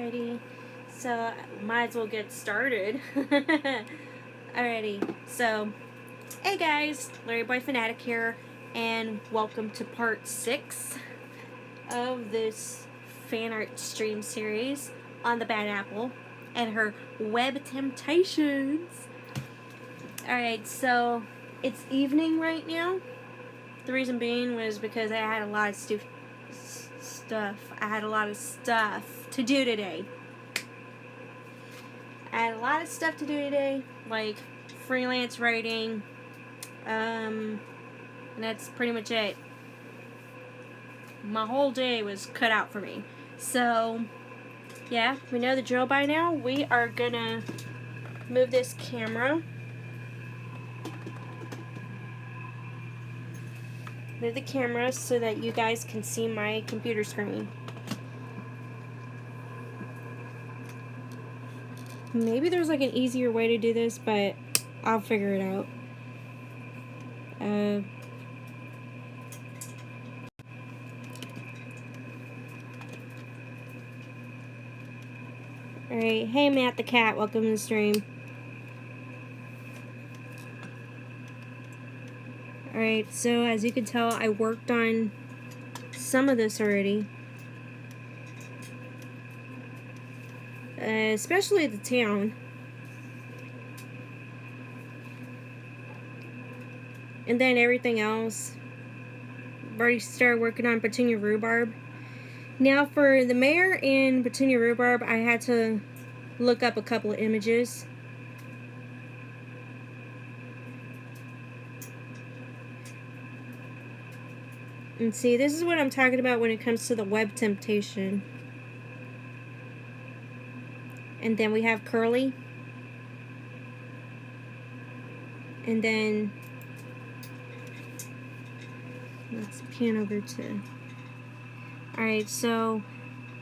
Alrighty, so might as well get started. Alrighty, so hey guys, LarryBoyFanatic here, and welcome to part 6 of this fan art stream series on the Bad Apple and her web temptations. Alright, so it's evening right now. The reason being was because I had a lot of stuff. I had a lot of stuff to do today. Like freelance writing, and that's pretty much it. My whole day was cut out for me. So, yeah, we know the drill by now. We are gonna move this camera. Move the camera so that you guys can see my computer screen. Maybe there's like an easier way to do this, but I'll figure it out. Alright, hey Matt the cat, welcome to the stream. Alright, so as you can tell, I worked on some of this already. Especially the town. And then everything else. I've already started working on Petunia Rhubarb. Now for the mayor and Petunia Rhubarb, I had to look up a couple of images. And see, this is what I'm talking about when it comes to the web temptation. And then we have Curly. And then let's pan over to. Alright, so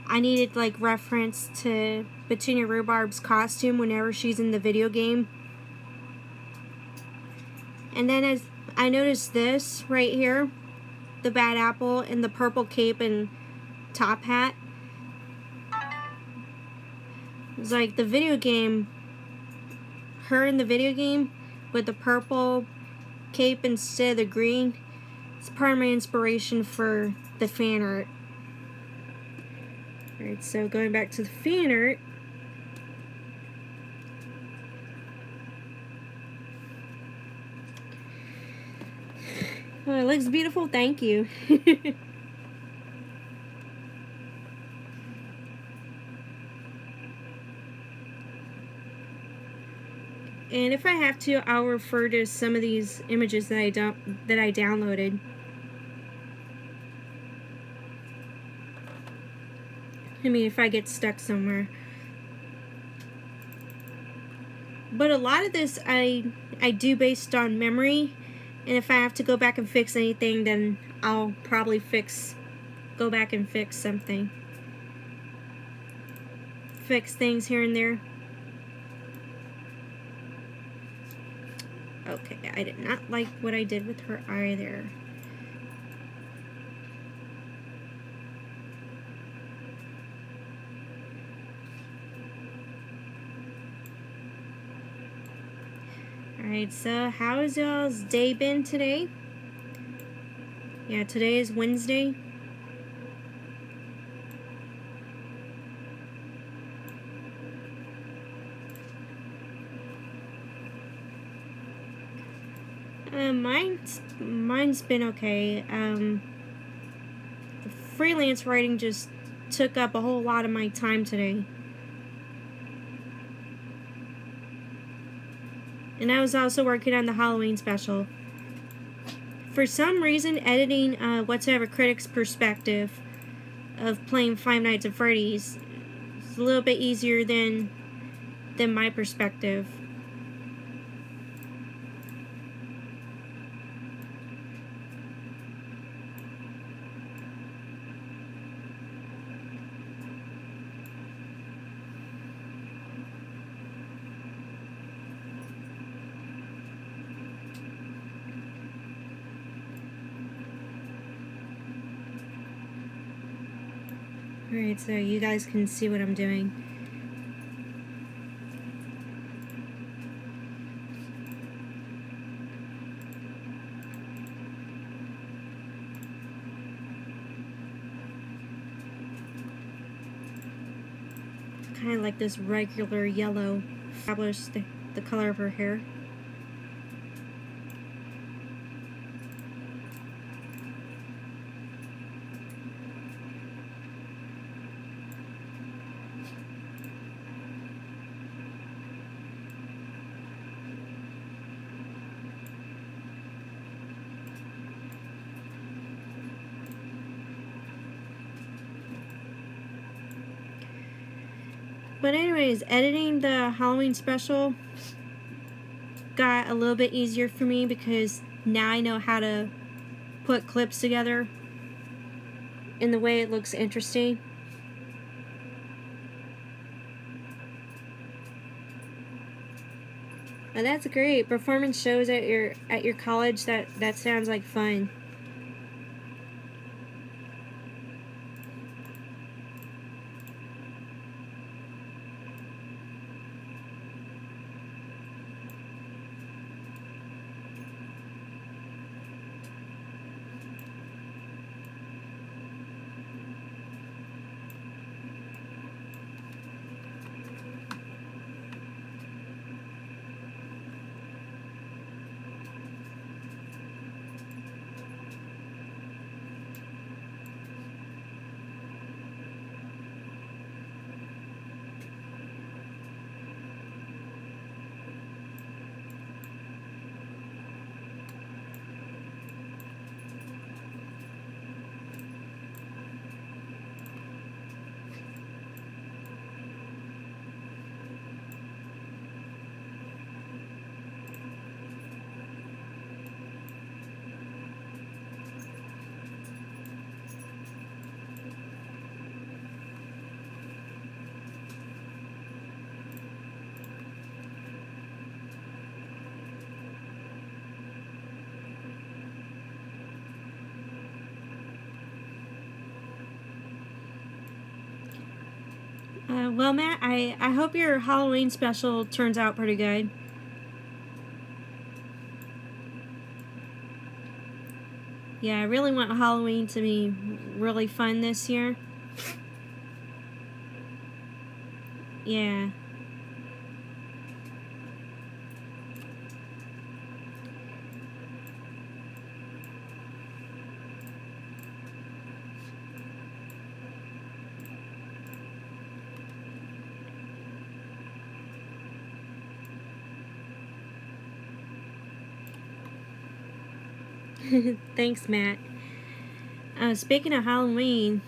I needed like reference to Petunia Rhubarb's costume whenever she's in the video game. And then as I noticed this right here, the Bad Apple in the purple cape and top hat. It's like the video game, her in the video game with the purple cape instead of the green. It's part of my inspiration for the fan art. Alright, so going back to the fan art. Oh, it looks beautiful, thank you. And if I have to, I'll refer to some of these images that I downloaded. I mean, if I get stuck somewhere. But a lot of this I do based on memory, and if I have to go back and fix anything, then I'll probably go back and fix something. Fix things here and there. Okay, I did not like what I did with her eye there. Alright, so how has y'all's day been today? Yeah, today is Wednesday. Mine's been okay. The freelance writing just took up a whole lot of my time today. And I was also working on the Halloween special. For some reason, editing What's Ever Critic's perspective of playing Five Nights at Freddy's is a little bit easier than my perspective. Alright, so you guys can see what I'm doing. Kind of like this regular yellow. Establish the color of her hair. But anyways, editing the Halloween special got a little bit easier for me because now I know how to put clips together in the way it looks interesting. And that's great. Performance shows at your college, that sounds like fun. Well, Matt, I hope your Halloween special turns out pretty good. Yeah, I really want Halloween to be really fun this year. Yeah. Thanks, Matt. Speaking of Halloween,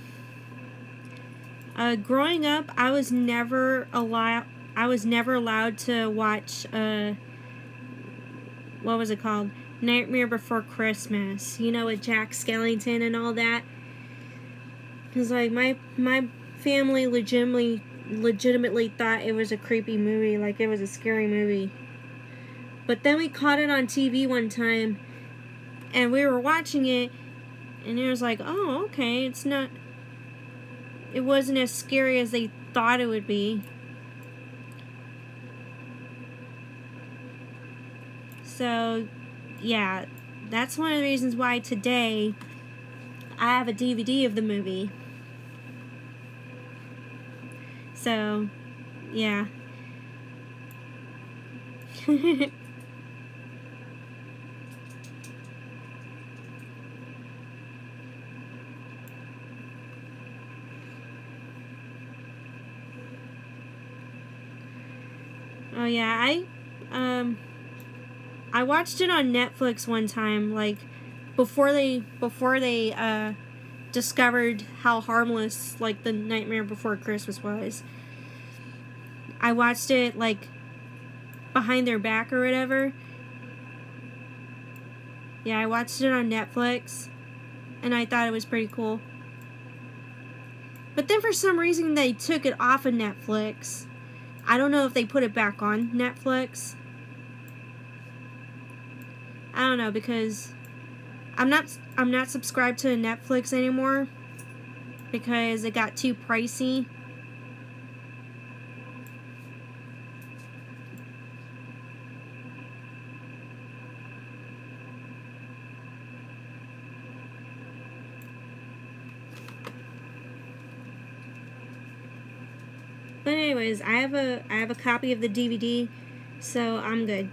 growing up, I was never allowed to watch what was it called? Nightmare Before Christmas. You know, with Jack Skellington and all that. Cause like my family legitimately thought it was a creepy movie, like it was a scary movie. But then we caught it on TV one time, and we were watching it, and it was like, oh, okay, it wasn't as scary as they thought it would be. So, yeah, that's one of the reasons why today I have a DVD of the movie. So, yeah. Oh yeah, I watched it on Netflix one time, like before they discovered how harmless like the Nightmare Before Christmas was. I watched it like behind their back or whatever. Yeah, I watched it on Netflix, and I thought it was pretty cool. But then for some reason they took it off of Netflix. I don't know if they put it back on Netflix. I don't know, because I'm not subscribed to Netflix anymore. because it got too pricey. But anyways, I have a copy of the DVD, so I'm good.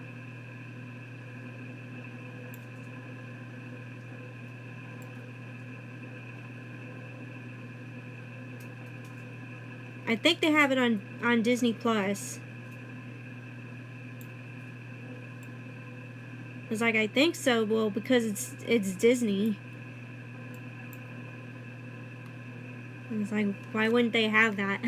I think they have it on Disney Plus. It's like, I think so, well, because it's Disney. It's like, why wouldn't they have that?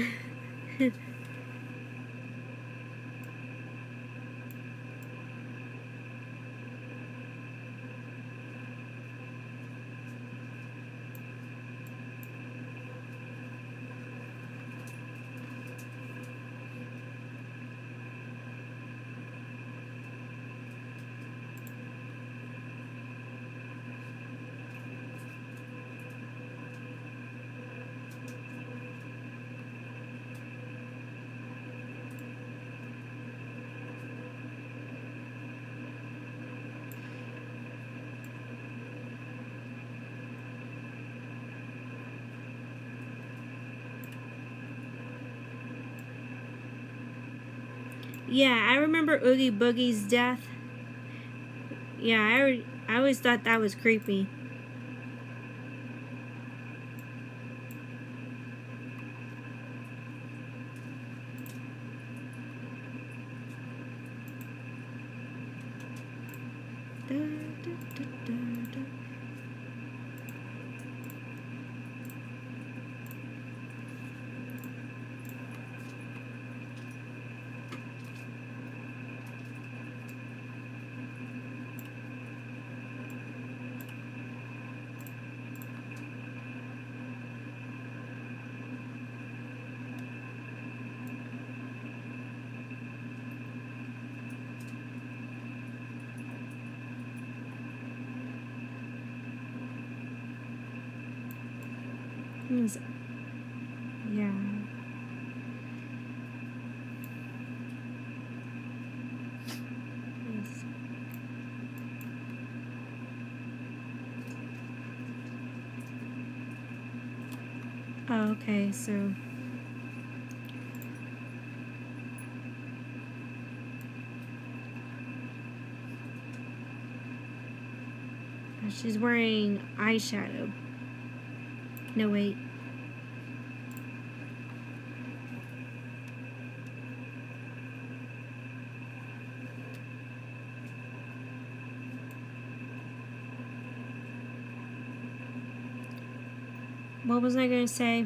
Yeah, I remember Oogie Boogie's death. Yeah, I always thought that was creepy. Da, da, da, da, da. Yeah. Oh, okay, so she's wearing eyeshadow. No, wait. What was I going to say?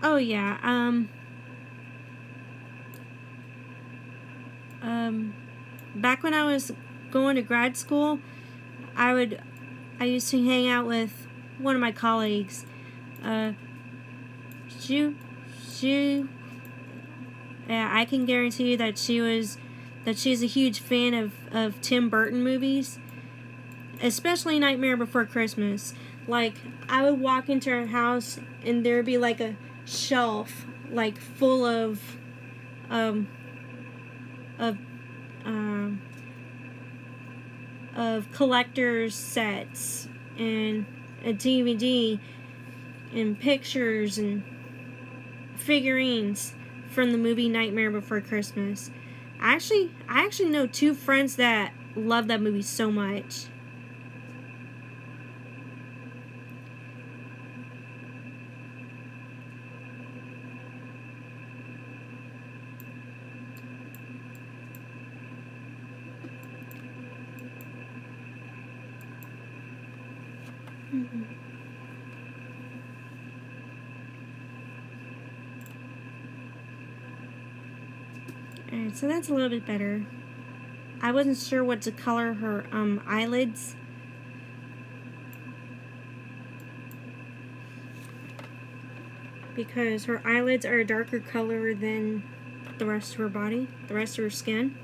Oh, yeah. Back when I was going to grad school, I used to hang out with one of my colleagues. She, yeah, I can guarantee you that she's a huge fan of Tim Burton movies, especially Nightmare Before Christmas. Like, I would walk into her house and there'd be like a shelf like full of um of um of collector's sets and a DVD and pictures and figurines from the movie Nightmare Before Christmas. I actually know two friends that love that movie so much. Alright, so that's a little bit better. I wasn't sure what to color her eyelids. Because her eyelids are a darker color than the rest of her body, the rest of her skin.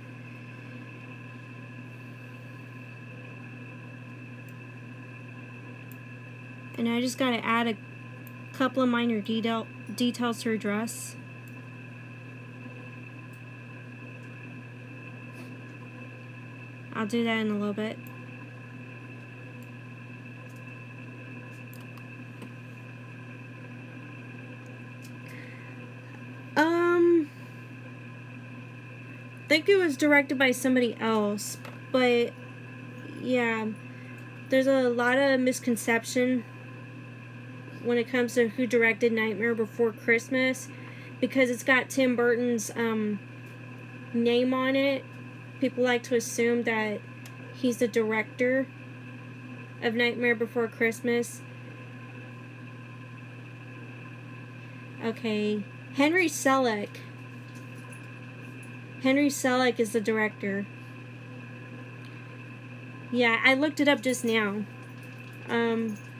And I just gotta add a couple of minor details to her dress. I'll do that in a little bit. I think it was directed by somebody else, but yeah, there's a lot of misconception when it comes to who directed Nightmare Before Christmas, because it's got Tim Burton's name on it. People like to assume that he's the director of Nightmare Before Christmas. Okay, Henry Selick. Henry Selick is the director. Yeah, I looked it up just now.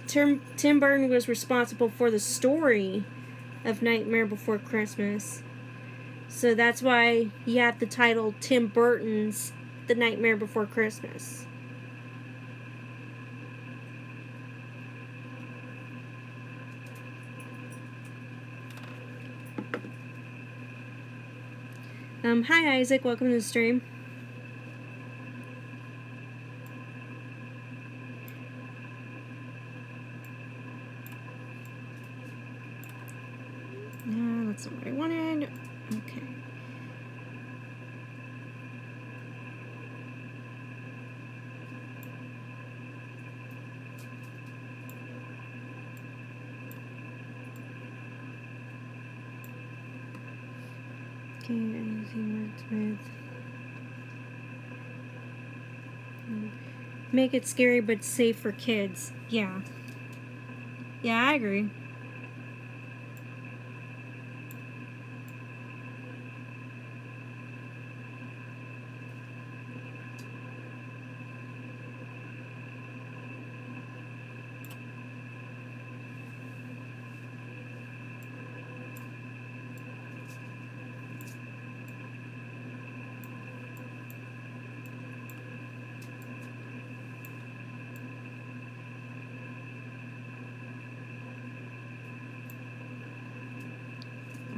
Tim Burton was responsible for the story of Nightmare Before Christmas. So that's why you have the title Tim Burton's The Nightmare Before Christmas. Hi Isaac, welcome to the stream. No, that's not what I wanted. Okay. Okay, anything worked with. Make it scary but safe for kids. Yeah. Yeah, I agree.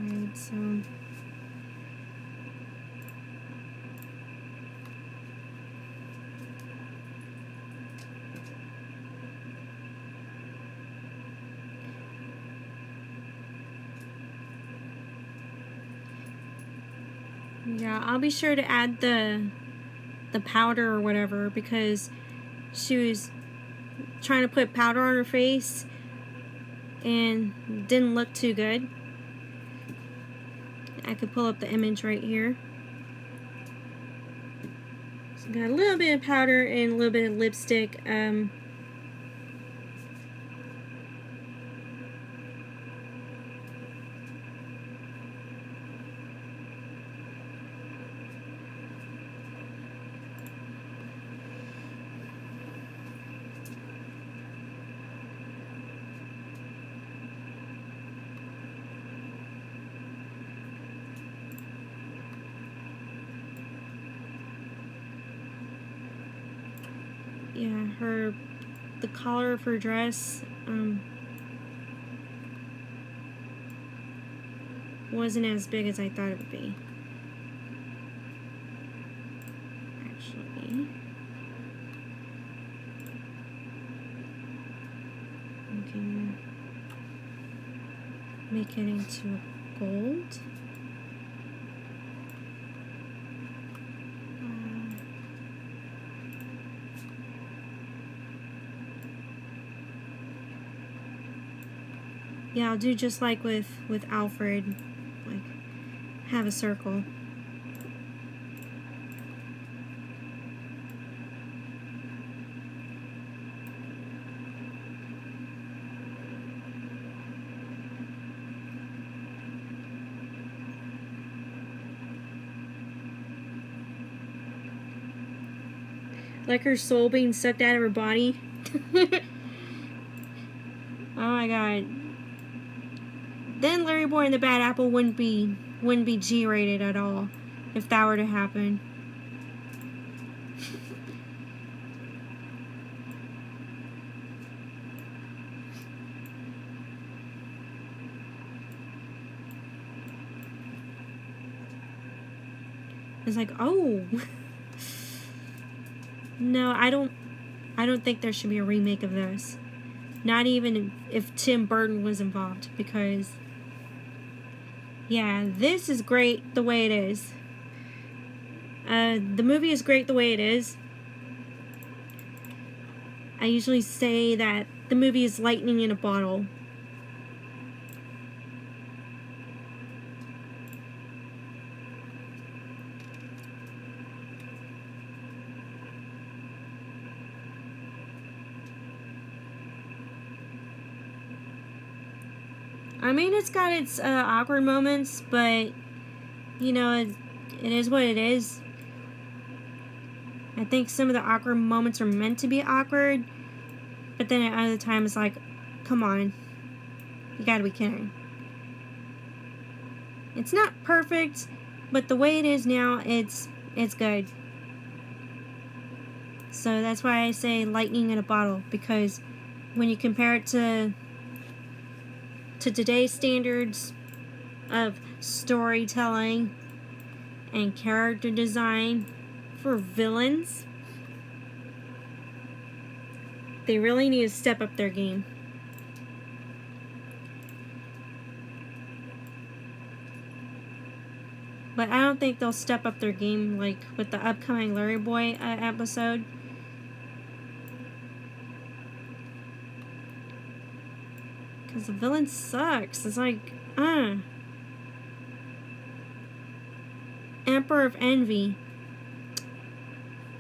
Alright, so yeah, I'll be sure to add the powder or whatever, because she was trying to put powder on her face and didn't look too good. I could pull up the image right here. So got a little bit of powder and a little bit of lipstick. Yeah, the collar of her dress wasn't as big as I thought it would be. Actually, we can make it into gold. Yeah, I'll do just like with Alfred, like have a circle. Like her soul being sucked out of her body. Oh my god. Then LarryBoy and the Bad Apple wouldn't be G-rated at all if that were to happen. It's like, oh. No, I don't think there should be a remake of this. Not even if Tim Burton was involved, because yeah, this is great the way it is. The movie is great the way it is. I usually say that the movie is lightning in a bottle. I mean, it's got its awkward moments, but you know, it is what it is. I think some of the awkward moments are meant to be awkward, but then at other times it's like, come on, you gotta be kidding. It's not perfect, but the way it is now, it's good. So that's why I say lightning in a bottle, because when you compare it to today's standards of storytelling and character design for villains, they really need to step up their game. But I don't think they'll step up their game like with the upcoming LarryBoy episode. Because the villain sucks. It's like, Emperor of Envy.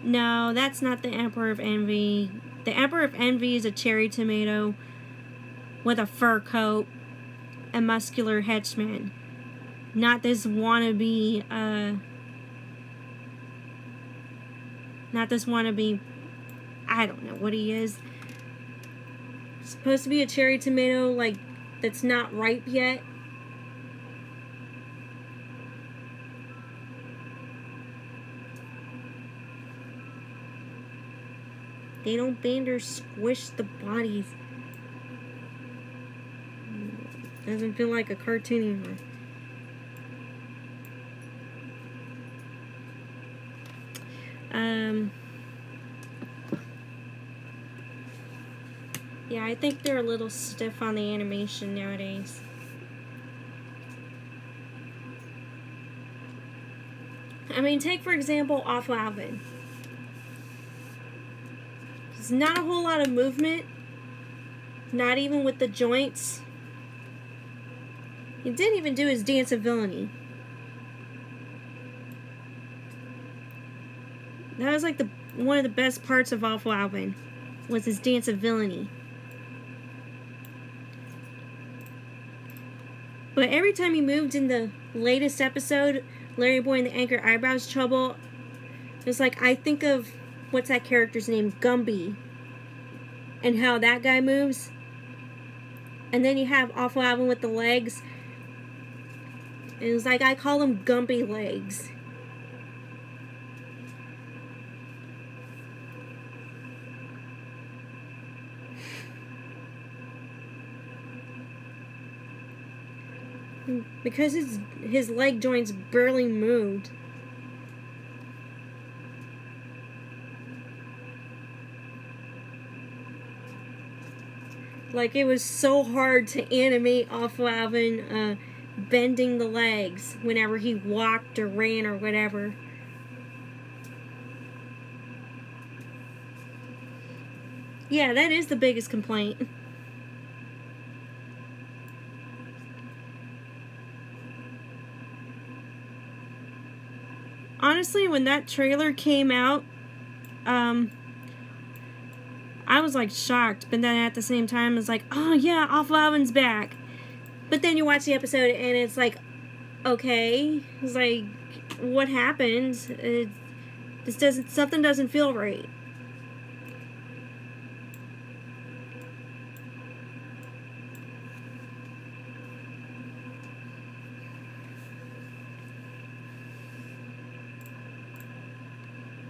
No, that's not the Emperor of Envy. The Emperor of Envy is a cherry tomato with a fur coat and muscular henchman. Not this wannabe, I don't know what he is. Supposed to be a cherry tomato, like, that's not ripe yet. They don't bend or squish the bodies. Doesn't feel like a cartoon anymore. Yeah, I think they're a little stiff on the animation nowadays. I mean, take for example Awful Alvin. There's not a whole lot of movement, not even with the joints. He didn't even do his dance of villainy. That was like one of the best parts of Awful Alvin, was his dance of villainy. But every time he moved in the latest episode, LarryBoy and the Anchor Eyebrows Trouble, it's like I think of, what's that character's name? Gumby. And how that guy moves. And then you have Awful Alvin with the legs. And it's like I call them Gumpy legs. Because his leg joints barely moved. Like, it was so hard to animate Awful Alvin bending the legs whenever he walked or ran or whatever. Yeah, that is the biggest complaint. Honestly, when that trailer came out, I was like shocked, but then at the same time, it's like, oh yeah, Awful Alvin's back. But then you watch the episode and it's like, okay, it's like, what happened? Something doesn't feel right.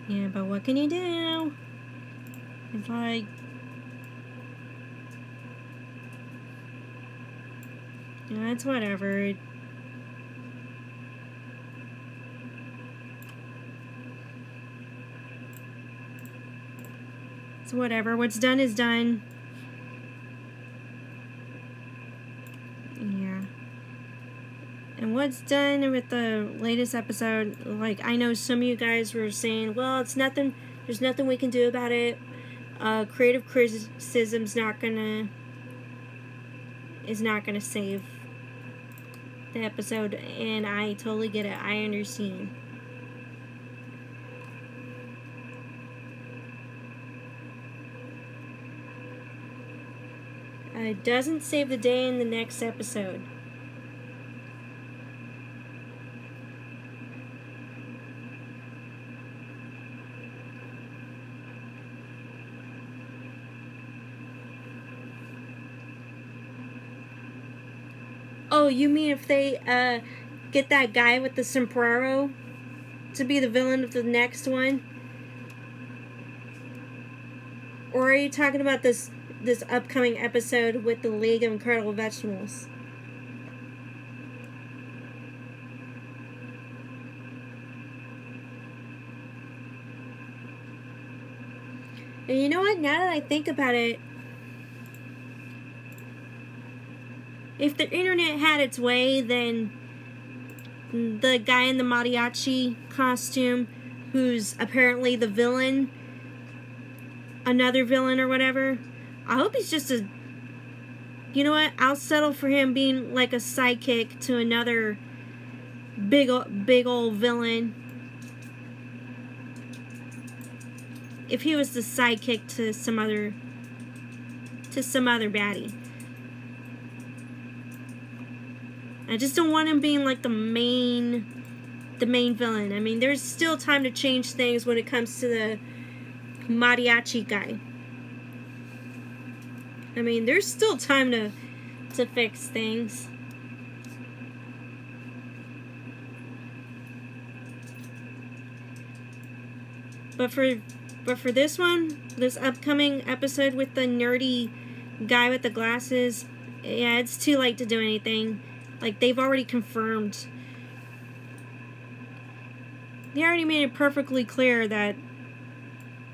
Yeah, but what can you do? It's like, yeah, it's whatever. It's whatever. What's done is done. Yeah. And what's done with the latest episode, like, I know some of you guys were saying, well, it's nothing, there's nothing we can do about it. Creative criticism's is not gonna save the episode, and I totally get it. I understand. It doesn't save the day in the next episode. Oh, you mean if they get that guy with the sombrero to be the villain of the next one? Or are you talking about this upcoming episode with the League of Incredible Vegetables? And you know what? Now that I think about it, if the internet had its way, then the guy in the mariachi costume, who's apparently the villain, another villain or whatever, I hope he's just a... You know what? I'll settle for him being like a sidekick to another big old villain. If he was the sidekick to some other baddie. I just don't want him being like the main villain. I mean, there's still time to change things when it comes to the mariachi guy. I mean, there's still time to fix things. But for this one, this upcoming episode with the nerdy guy with the glasses, yeah, it's too late to do anything. Like, they've already confirmed. They already made it perfectly clear that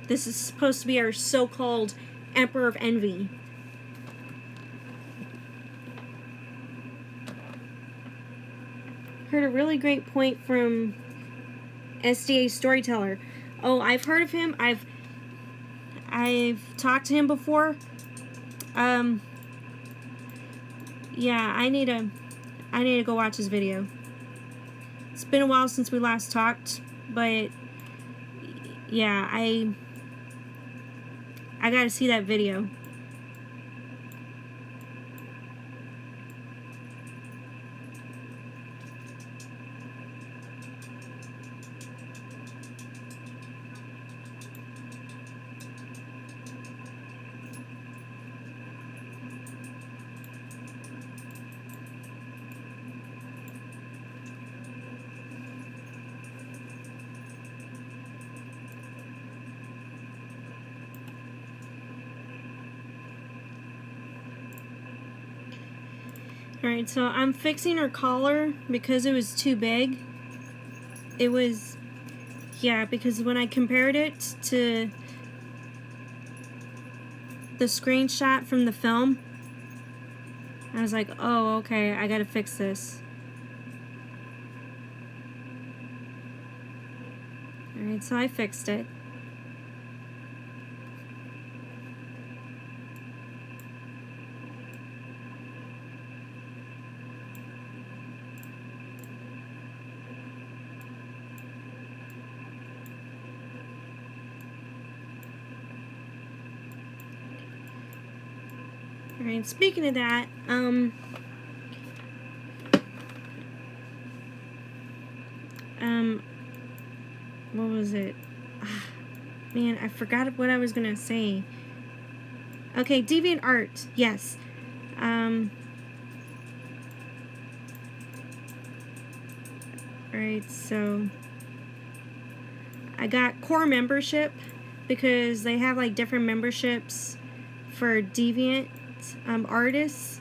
this is supposed to be our so-called Emperor of Envy. Heard a really great point from SDA Storyteller. Oh, I've heard of him. I've talked to him before. Yeah, I need to go watch his video. It's been a while since we last talked, but yeah, I gotta see that video. Alright, so I'm fixing her collar because it was too big. It was, yeah, because when I compared it to the screenshot from the film, I was like, oh, okay, I gotta fix this. Alright, so I fixed it. Alright, speaking of that, what was it? Man, I forgot what I was gonna say. Okay, Deviantart, yes. Alright, so I got core membership because they have like different memberships for Deviant artists.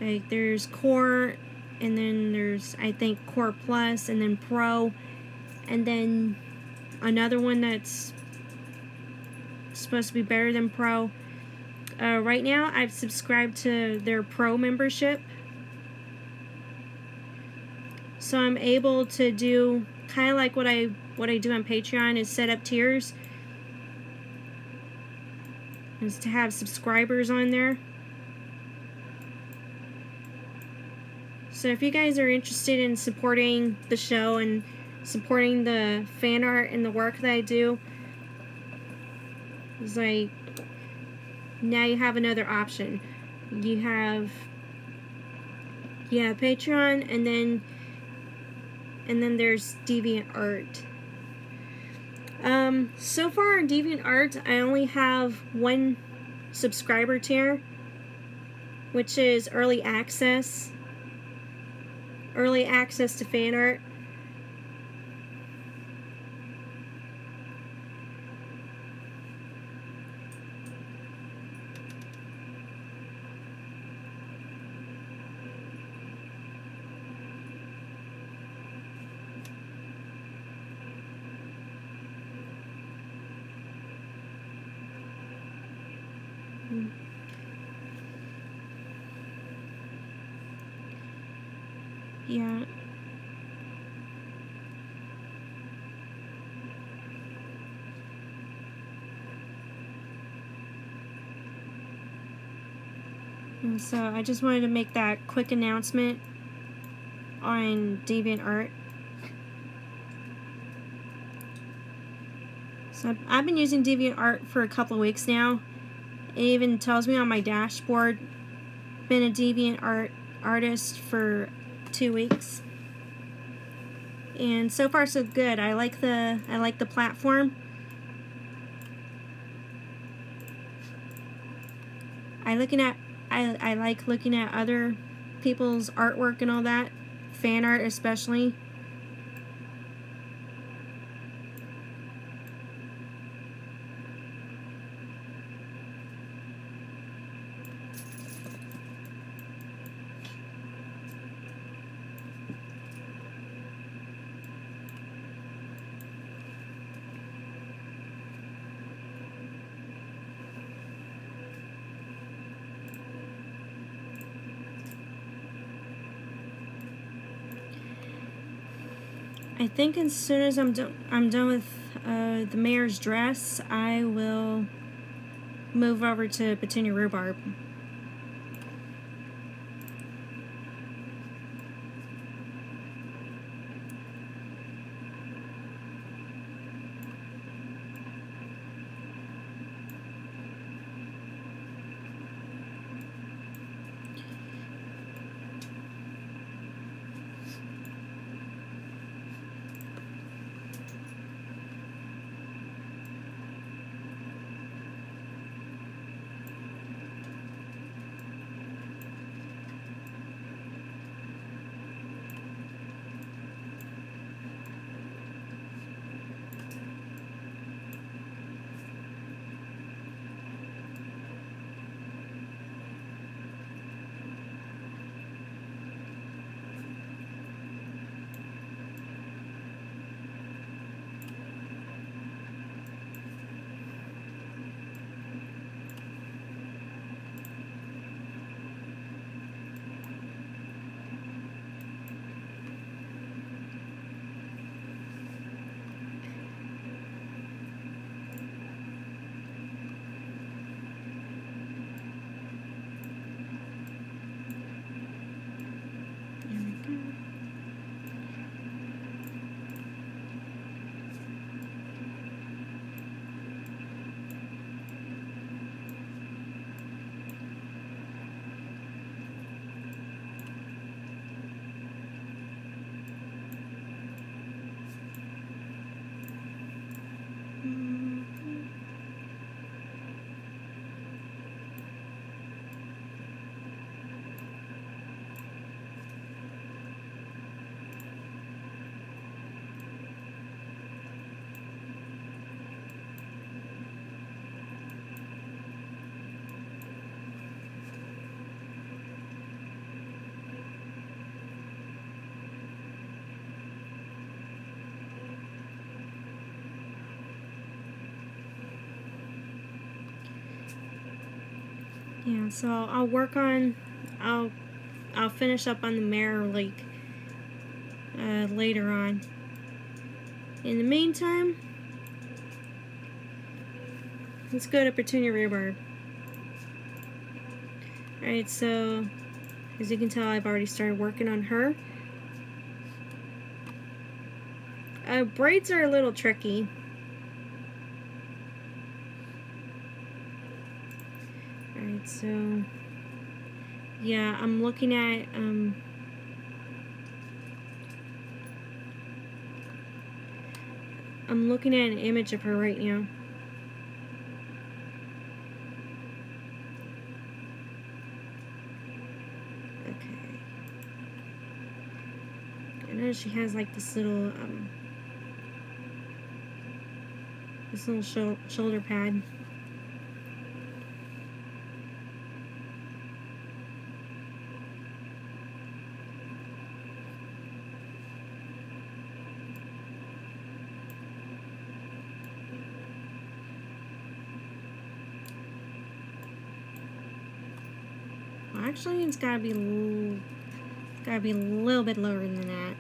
Like there's core, and then there's, I think, core plus, and then pro, and then another one that's supposed to be better than Pro. Right now, I've subscribed to their Pro membership, so I'm able to do kind of like what I do on Patreon, is set up tiers, is to have subscribers on there. So if you guys are interested in supporting the show and supporting the fan art and the work that I do, it's like, now you have another option. You have Patreon, and then there's Deviantart. So far on Deviantart, I only have one subscriber tier, which is early access to fan art. Yeah. And so I just wanted to make that quick announcement on Deviantart. So I've been using Deviantart for a couple of weeks now. It even tells me on my dashboard, been a Deviantart artist for 2 weeks. And so far so good. I like the platform. I like looking at other people's artwork and all that, fan art especially. I think as soon as I'm done with the mayor's dress, I will move over to Petunia Rhubarb. Yeah, so I'll work on, I'll finish up on the mirror leak later on. In the meantime, let's go to Petunia Rhubarb. Alright, so as you can tell, I've already started working on her. Braids are a little tricky. Alright, so yeah, I'm looking at an image of her right now. Okay. I know she has like this little shoulder pad. Well, actually, it's gotta be a little bit lower than that.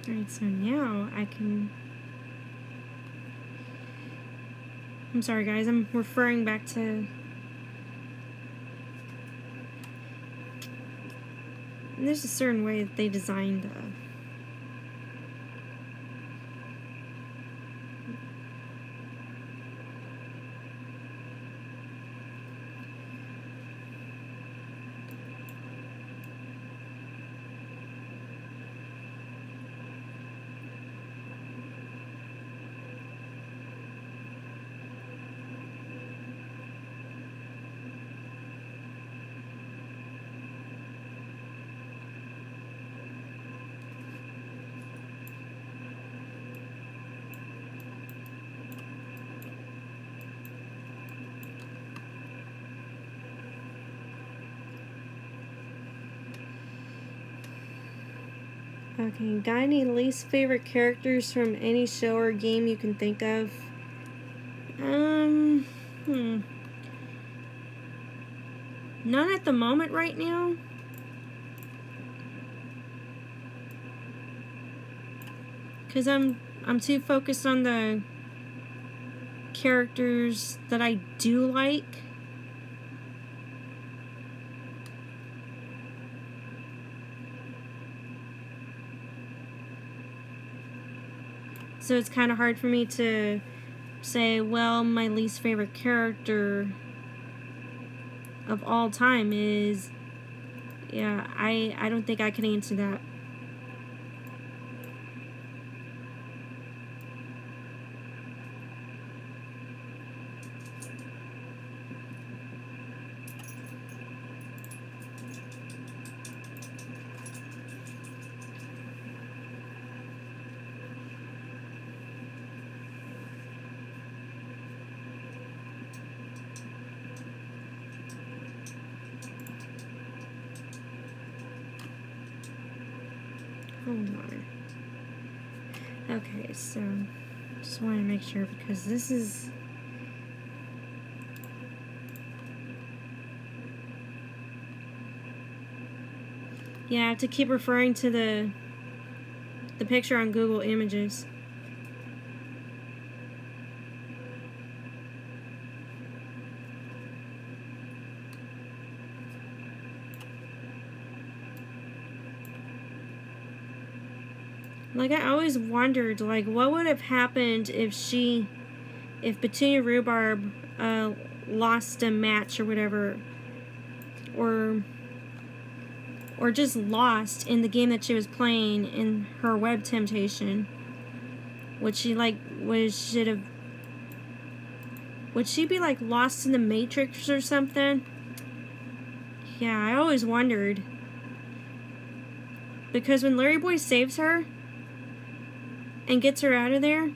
Alright, so now I can... I'm sorry guys, I'm referring back to... There's a certain way that they designed Okay, got any least favorite characters from any show or game you can think of? None at the moment right now. Cause I'm too focused on the characters that I do like. So it's kind of hard for me to say, well, my least favorite character of all time is... Yeah, I don't think I can answer that. Hold on. Okay, so just want to make sure because this is... Yeah, I have to keep referring to the picture on Google Images. Like, I always wondered, like, what would have happened if Petunia Rhubarb lost a match or whatever, or just lost in the game that she was playing in her web temptation, which she, like, should have Would she be like lost in the Matrix or something? Yeah, I always wondered. Because when LarryBoy saves her and gets her out of there,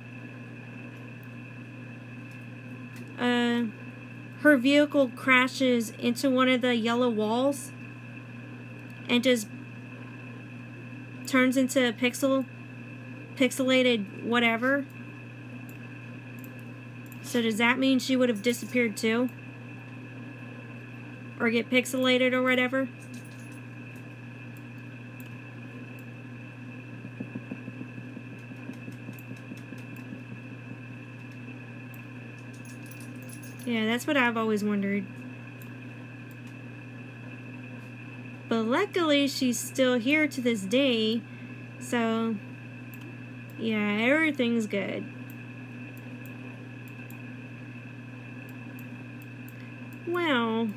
her vehicle crashes into one of the yellow walls and just turns into a pixelated whatever. So does that mean she would have disappeared too? Or get pixelated or whatever? Yeah, that's what I've always wondered. But luckily, she's still here to this day. So, yeah, everything's good. Well,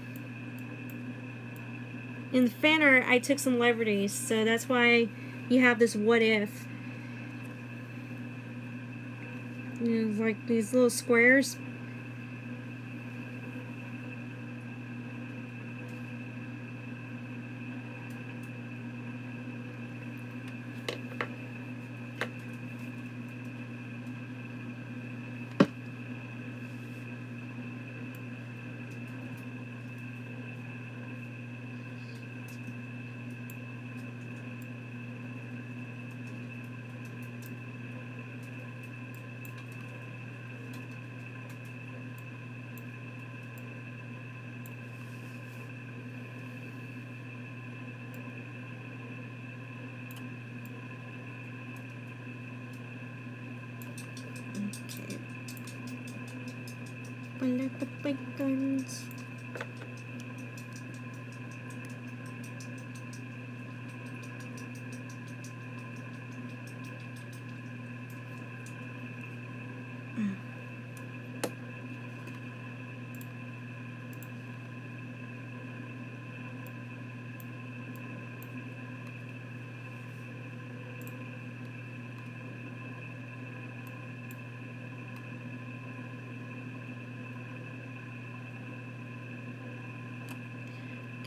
in the fan art, I took some liberties. So that's why you have this what if. You know, like these little squares. Okay. Let the big guns.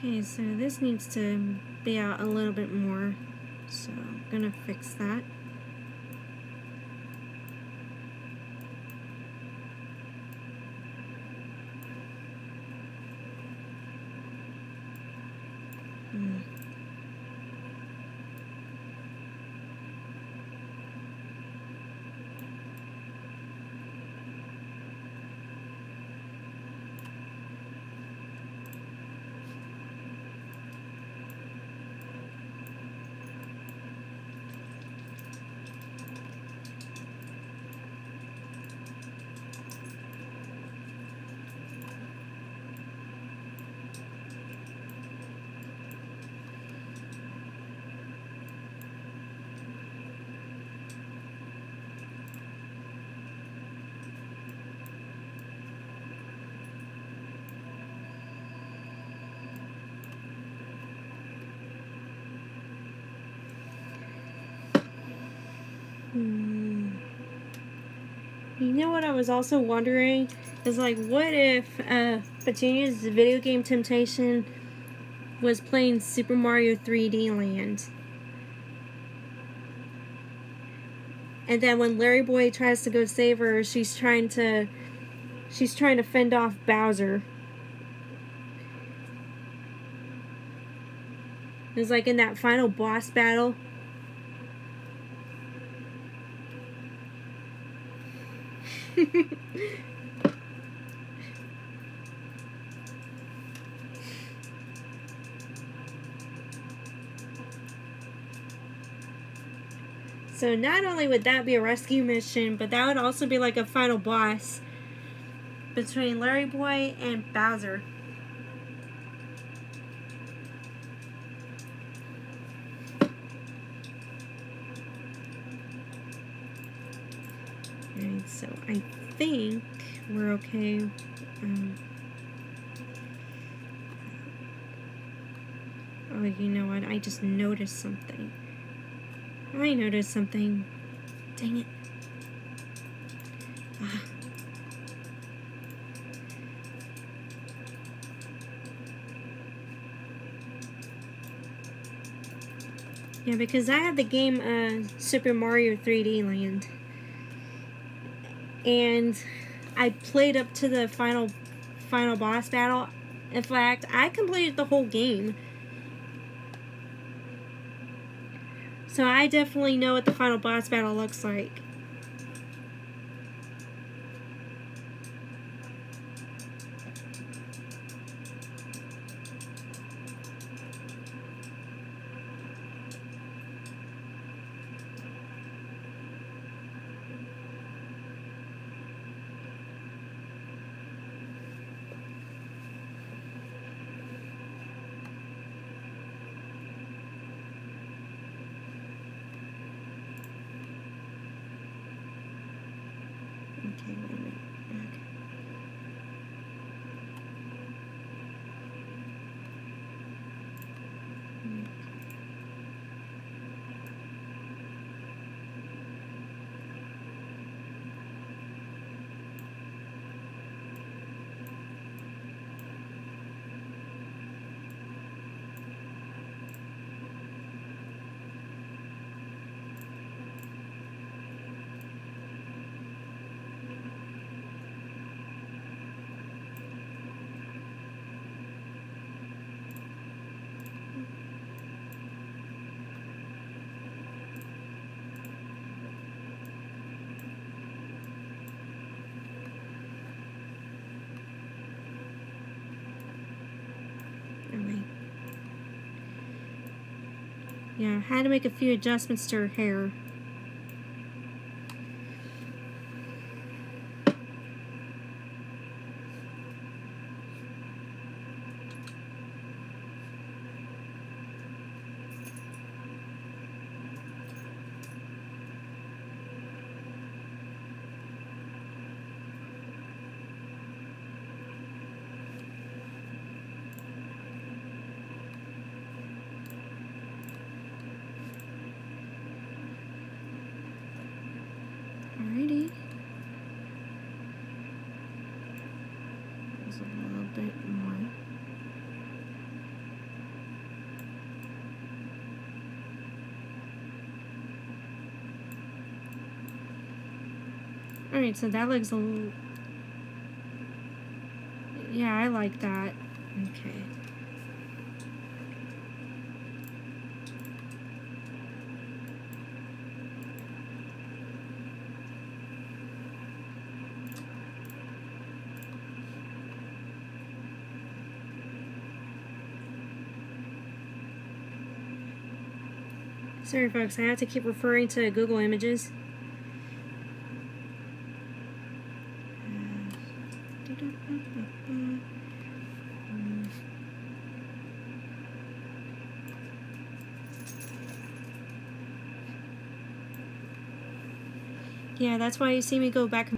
Okay, so this needs to be out a little bit more, so I'm gonna fix that. You know what I was also wondering is, like, what if Petunia's video game temptation was playing Super Mario 3D Land, and then when LarryBoy tries to go save her, she's trying to fend off Bowser. It was like in that final boss battle. So not only would that be a rescue mission, but that would also be like a final boss between LarryBoy and Bowser. Alright, so I think we're okay. Oh, you know what? I just noticed something. I noticed something. Dang it. Yeah, because I have the game Super Mario 3D Land. And I played up to the final boss battle. In fact, I completed the whole game. So I definitely know what the final boss battle looks like. Okay, wait a minute. Okay. Yeah, I had to make a few adjustments to her hair. Alrighty. There's a little bit more. Alright, so that looks a little... Yeah, I like that. Okay. Sorry folks, I have to keep referring to Google Images. Yeah, that's why you see me go back.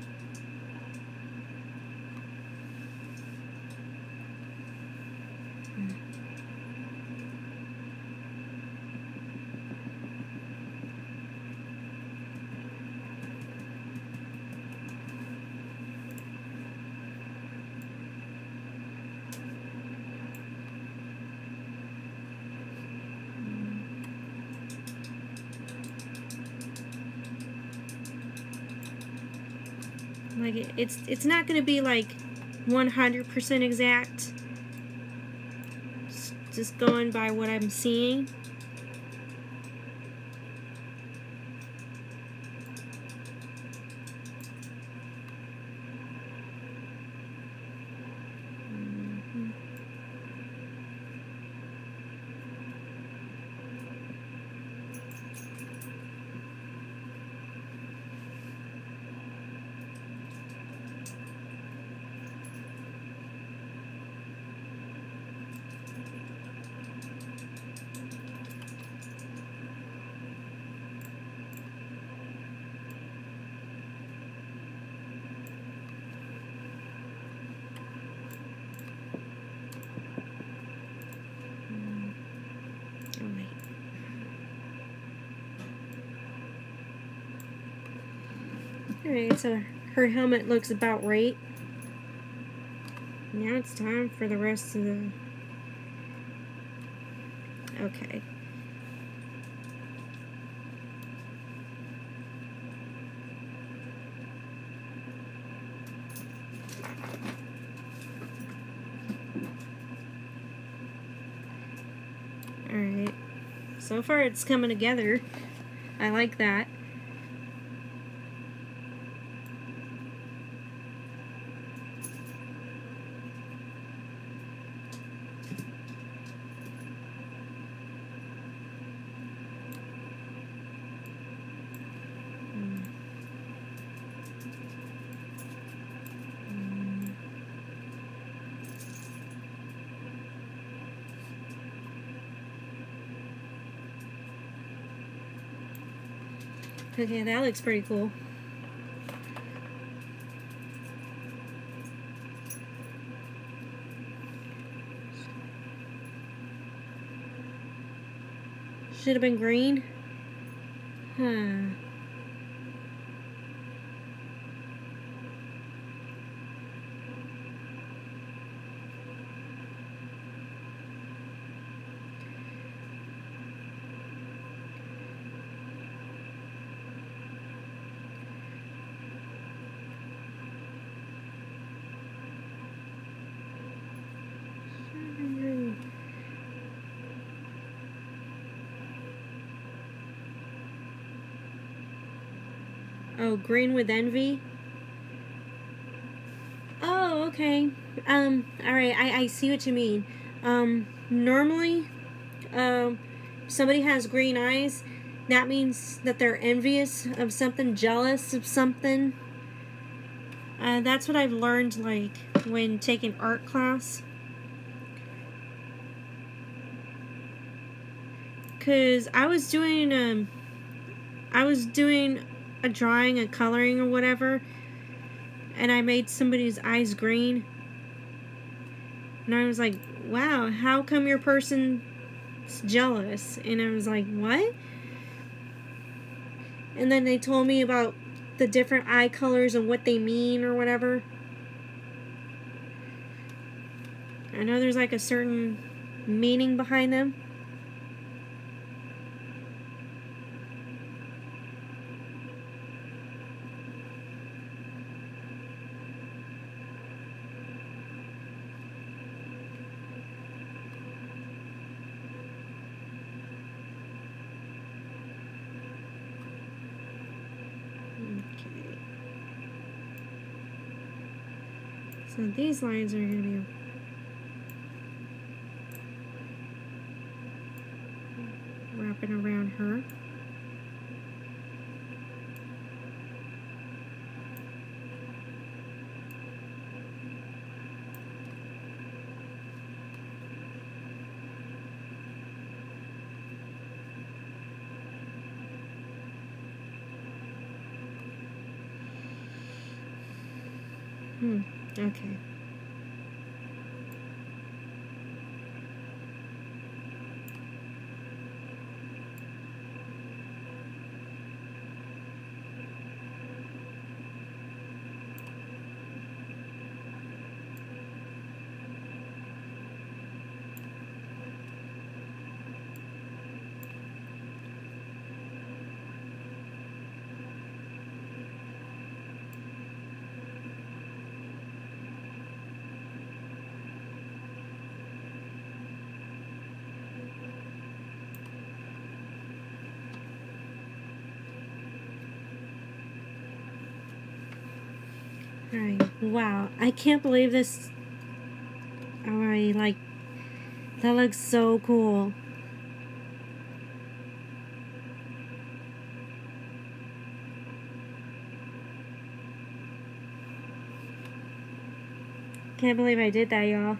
Like it's not going to be like 100% exact. Just going by what I'm seeing. Alright, so her helmet looks about right. Now it's time for the rest of the... Okay. So far it's coming together. I like that. Okay, that looks pretty cool. Should have been green. Huh. Oh, green with envy? Oh, okay. Alright, I see what you mean. Normally, somebody has green eyes, that means that they're envious of something, jealous of something. That's what I've learned, like, when taking art class. Because I was doing a drawing, a coloring or whatever, and I made somebody's eyes green. And I was like, wow, how come your person's jealous? And I was like, what? And then they told me about the different eye colors and what they mean or whatever. I know there's like a certain meaning behind them. Okay. So these lines are going to be wrapping around her. Okay. Alright, wow, I can't believe this. Alright, like, that looks so cool. Can't believe I did that, y'all.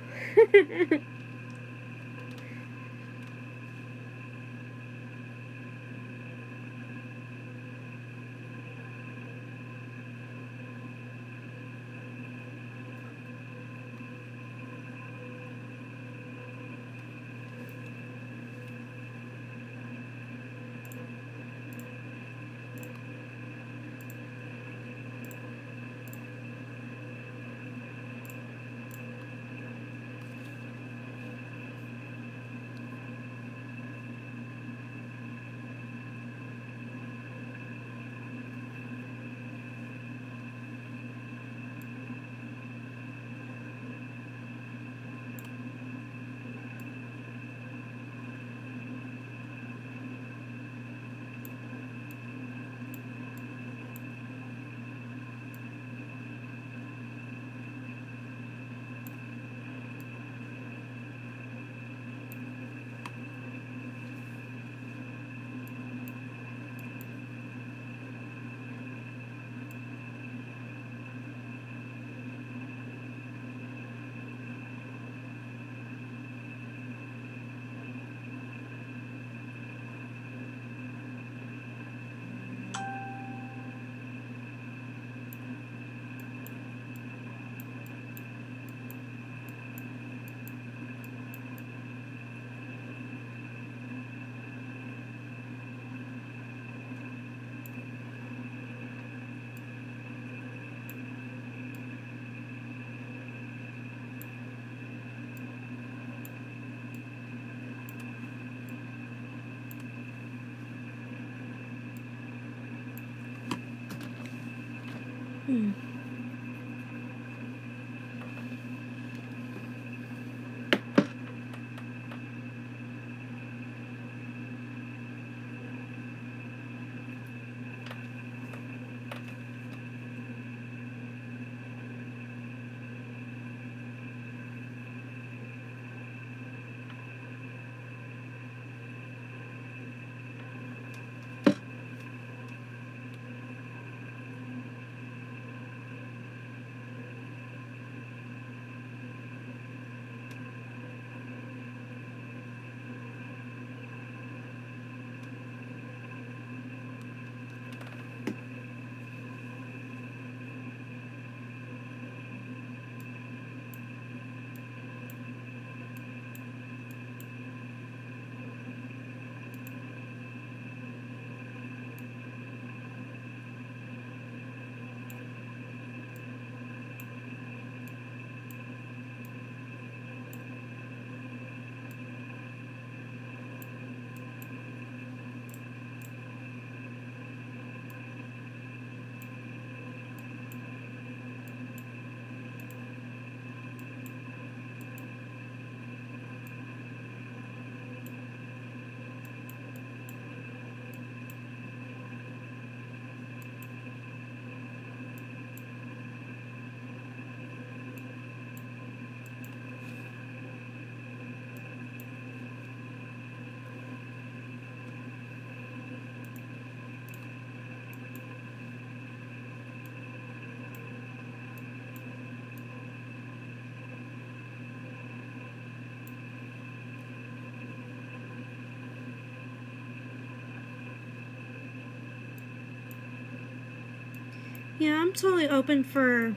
Yeah, I'm totally open for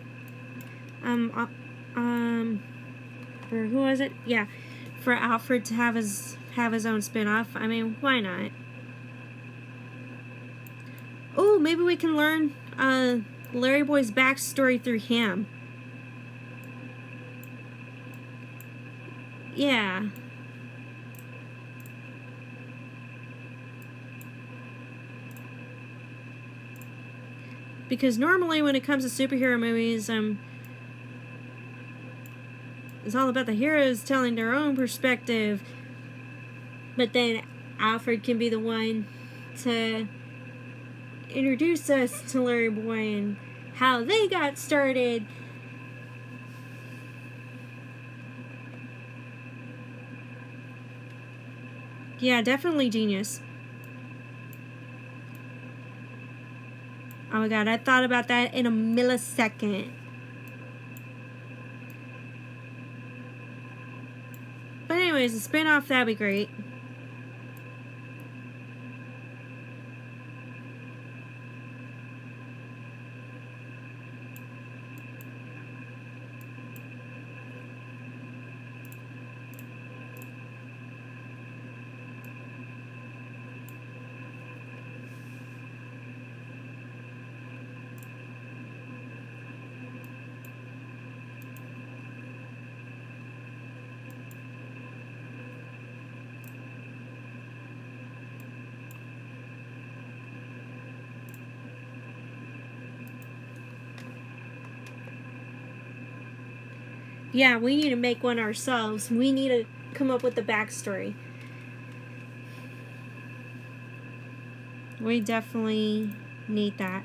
for who was it? Yeah, for Alfred to have his own spin-off. I mean, why not? Oh, maybe we can learn Larry Boy's backstory through him. Yeah. Because normally when it comes to superhero movies, it's all about the heroes telling their own perspective. But then Alfred can be the one to introduce us to Larry Boy and how they got started. Yeah, definitely genius. Oh my god, I thought about that in a millisecond. But anyways, a spin-off, that'd be great. Yeah, we need to make one ourselves. We need to come up with the backstory. We definitely need that.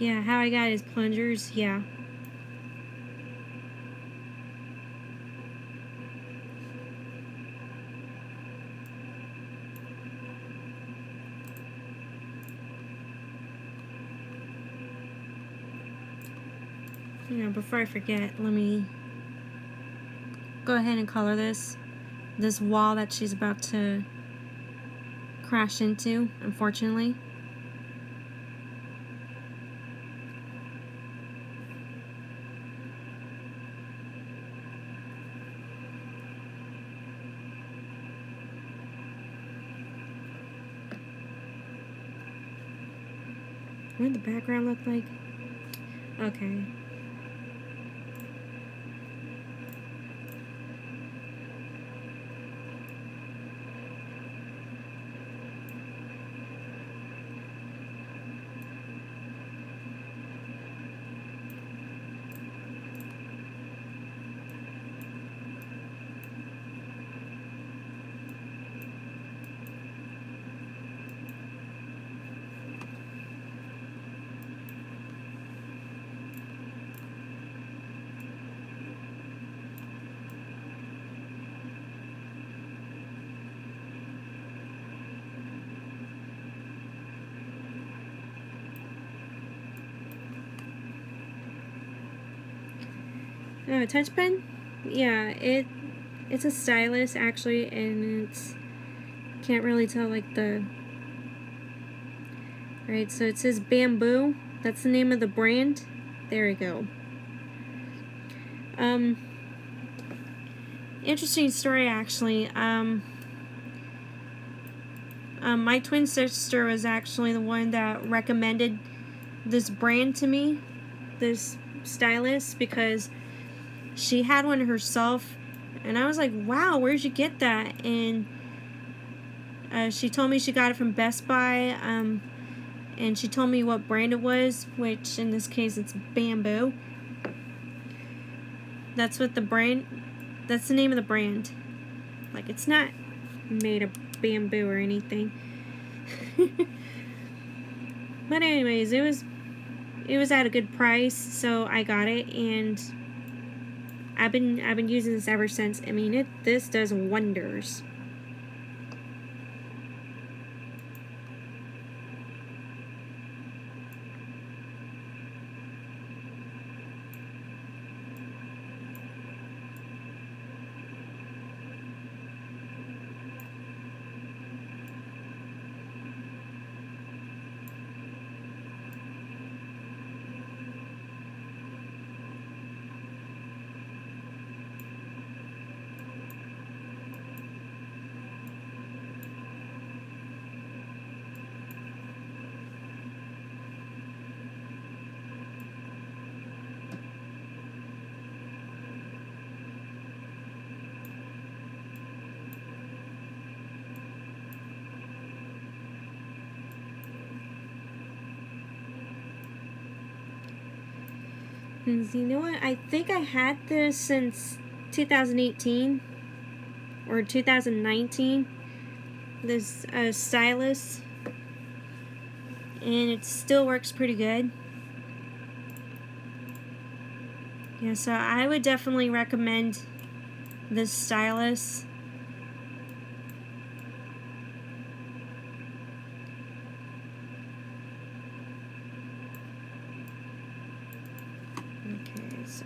Yeah, how I got his plungers, yeah. You know, before I forget, let me go ahead and color this wall that she's about to crash into, unfortunately. What did the background look like? Okay. Oh, a touch pen? Yeah, it's a stylus actually, and it's can't really tell like the right. So it says Bamboo. That's the name of the brand. There we go. Interesting story actually. My twin sister was actually the one that recommended this brand to me, this stylus, because she had one herself, and I was like, wow, where'd you get that? And she told me she got it from Best Buy, and she told me what brand it was, which in this case it's Bamboo. That's what the brand, that's the name of the brand. Like, it's not made of bamboo or anything. But anyways, it was at a good price, so I got it, and I've been using this ever since. I mean, this does wonders. And you know what? I think I had this since 2018 or 2019. This stylus, and it still works pretty good. Yeah, so I would definitely recommend this stylus. Okay, so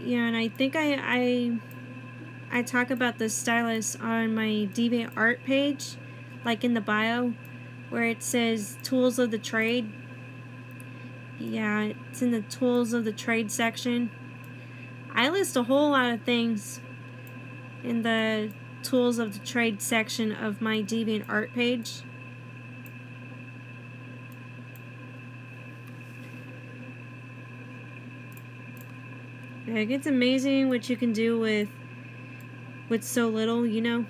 yeah, and I think I talk about this stylus on my Deviantart page, like in the bio, where it says tools of the trade. Yeah, it's in the tools of the trade section. I list a whole lot of things in the tools of the trade section of my Deviantart page. Like, it's amazing what you can do with so little, you know?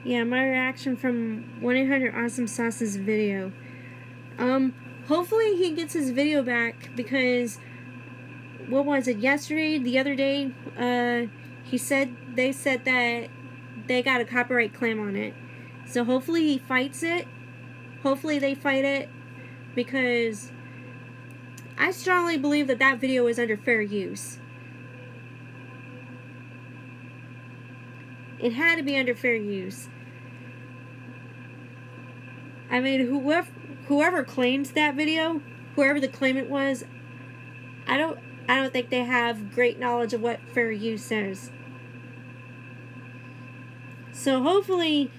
Yeah, my reaction from 1-800-AWESOME-SAUCE's video. Hopefully he gets his video back, because what was it, yesterday, the other day, they said that they got a copyright claim on it. So hopefully he fights it. Hopefully they fight it, because I strongly believe that that video is under fair use. It had to be under fair use. I mean, whoever claimed that video, whoever the claimant was, I don't think they have great knowledge of what fair use is. So hopefully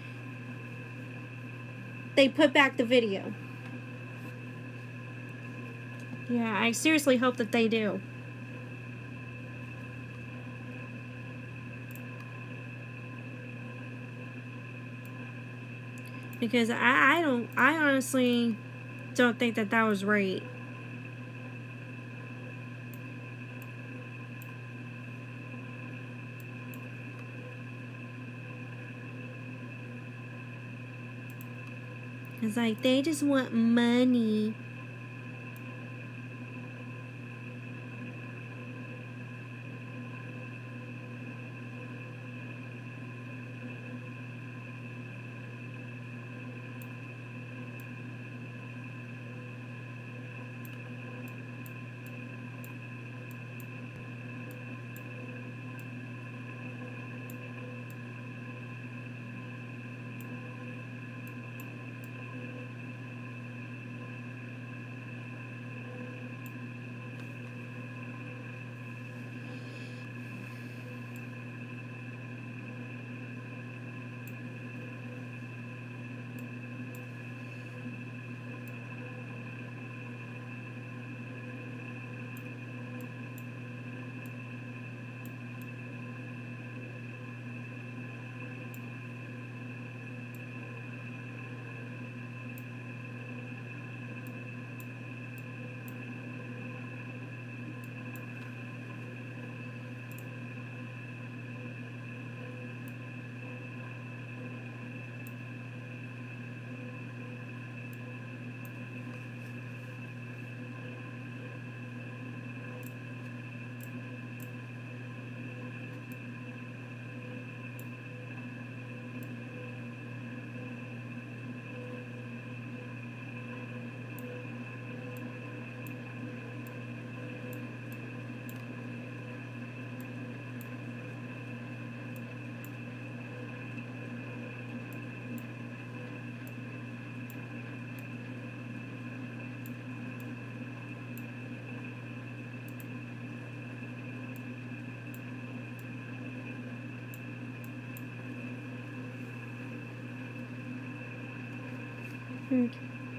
they put back the video. Yeah, I seriously hope that they do. Because I honestly don't think that that was right. It's like, they just want money.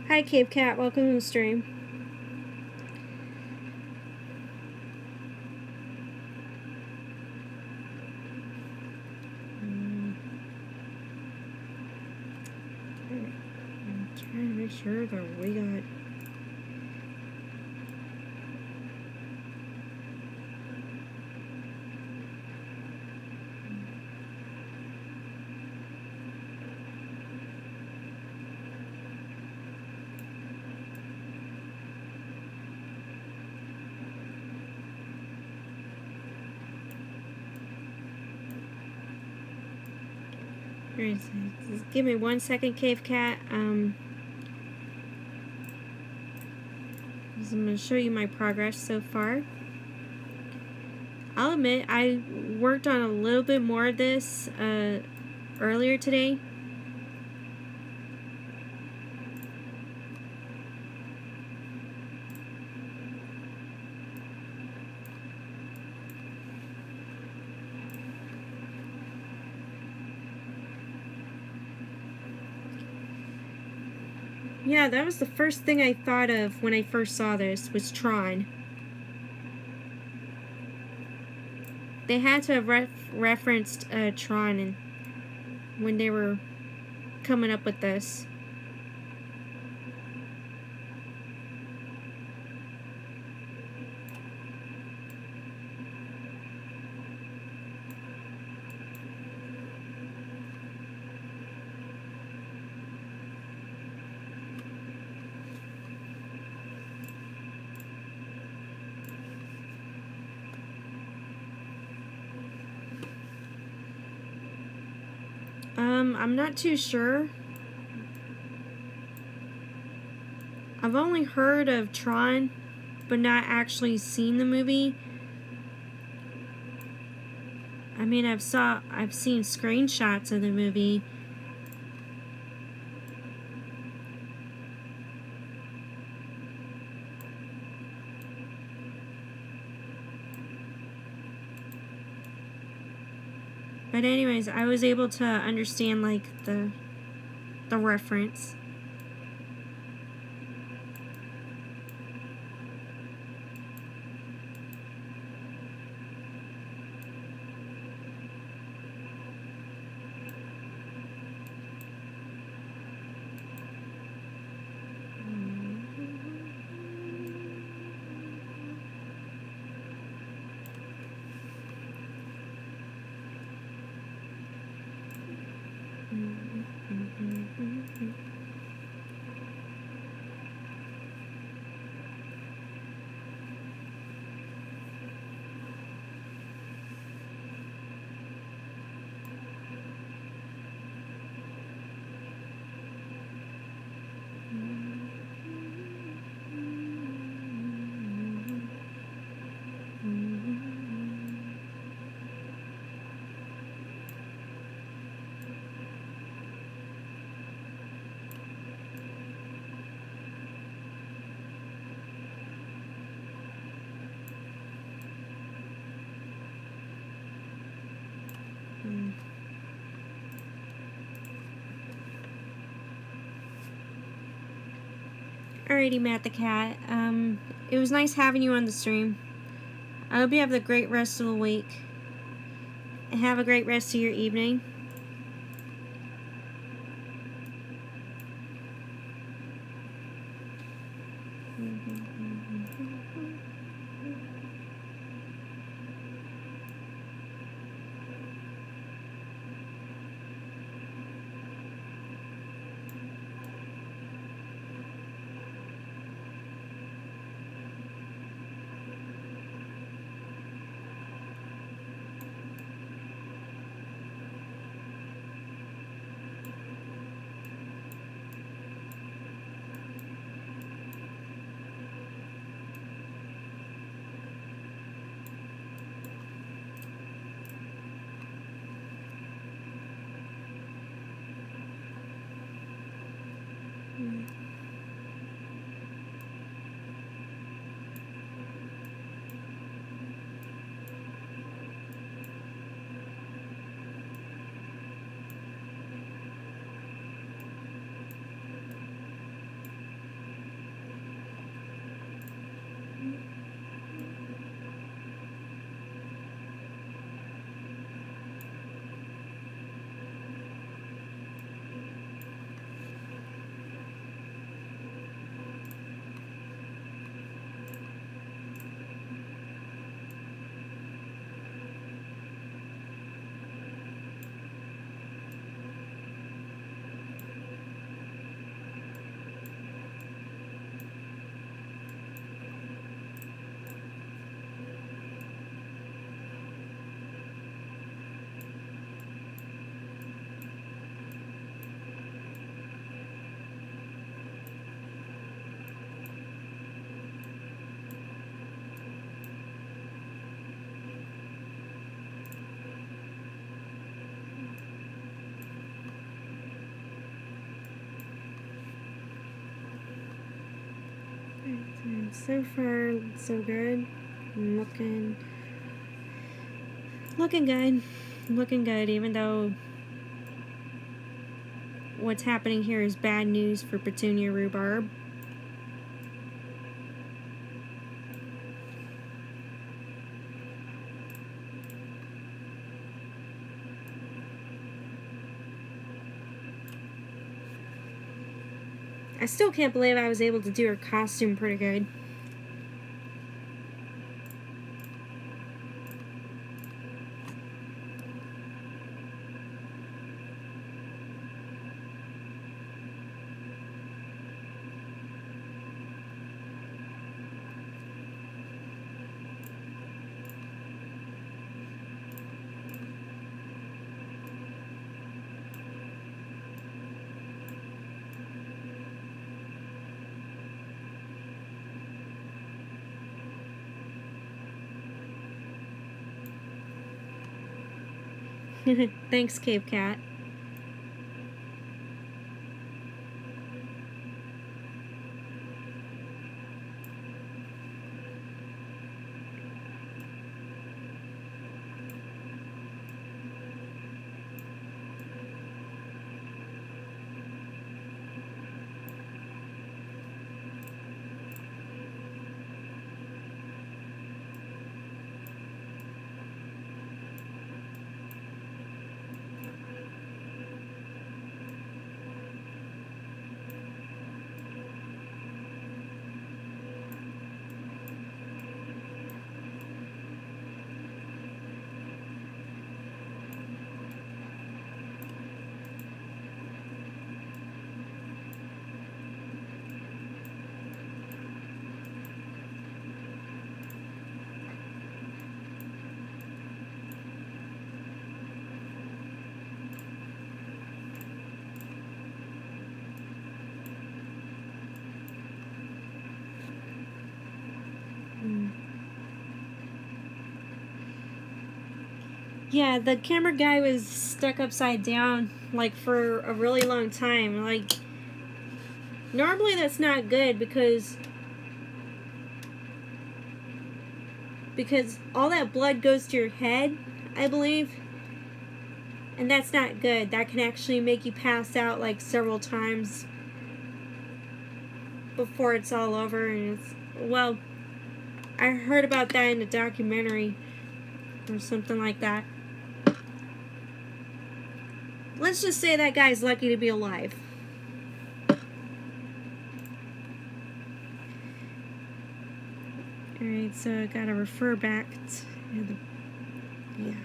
Hi, Cave Cat. Welcome to the stream. I'm trying to make sure that we got... Just give me 1 second, Cave Cat. I'm going to show you my progress so far. I'll admit, I worked on a little bit more of this earlier today. Yeah, that was the first thing I thought of when I first saw this, was Tron. They had to have referenced Tron when they were coming up with this. I'm not too sure. I've only heard of Tron, but not actually seen the movie. I mean, I've seen screenshots of the movie. But anyways, I was able to understand like the reference. Alrighty, Matt the Cat. It was nice having you on the stream. I hope you have a great rest of the week. And have a great rest of your evening. So far, so good. Looking good. Looking good, even though what's happening here is bad news for Petunia Rhubarb. I still can't believe I was able to do her costume pretty good. Thanks, Cave Cat. Yeah, the camera guy was stuck upside down, like, for a really long time. Like, normally that's not good because all that blood goes to your head, I believe. And that's not good. That can actually make you pass out, like, several times before it's all over. And it's, well, I heard about that in a documentary or something like that. Let's just say that guy's lucky to be alive. Alright, so I gotta refer back to the... yeah.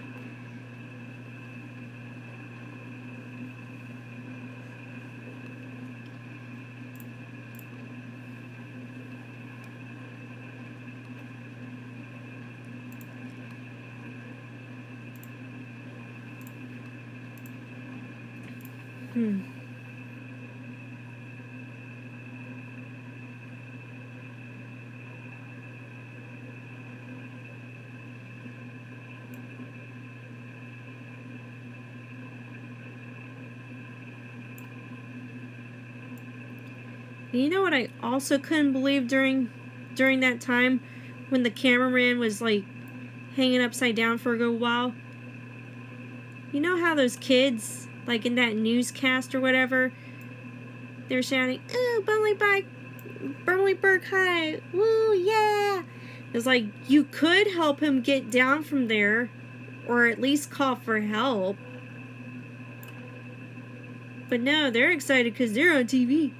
You know what I also couldn't believe during that time when the cameraman was, like, hanging upside down for a good while? You know how those kids, like in that newscast or whatever, they're shouting, "Ooh, Burleyburg High, woo, yeah!" It's like, you could help him get down from there, or at least call for help. But no, they're excited because they're on TV.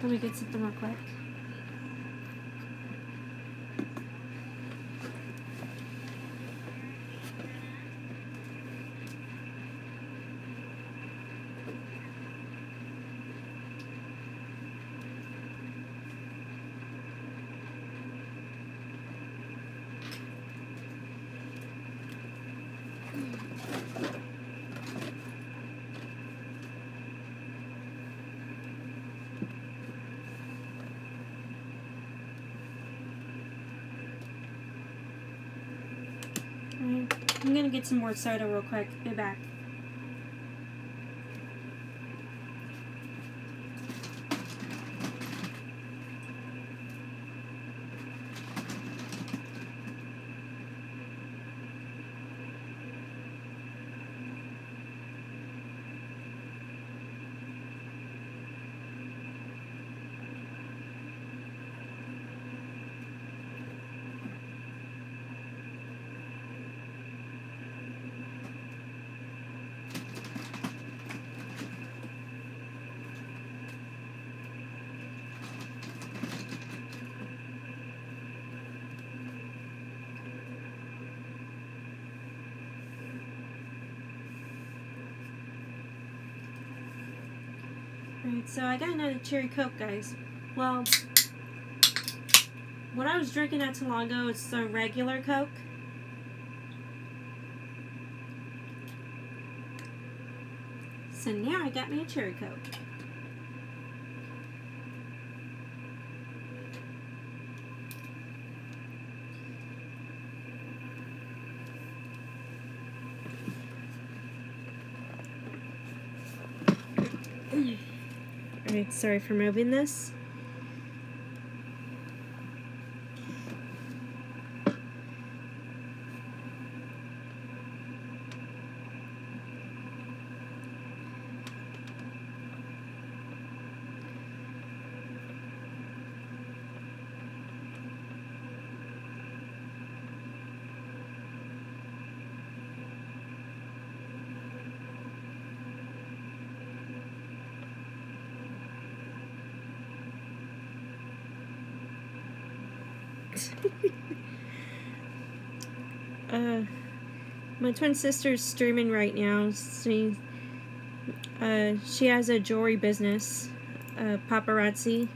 Let me get something real quick. I'm gonna get some more soda real quick. Be back. Alright, so I got another cherry Coke, guys. Well, what I was drinking not too long ago is the regular Coke. So now I got me a cherry Coke. Alright, sorry for moving this. My twin sister's streaming right now. She has a jewelry business, paparazzi.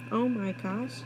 Oh my gosh.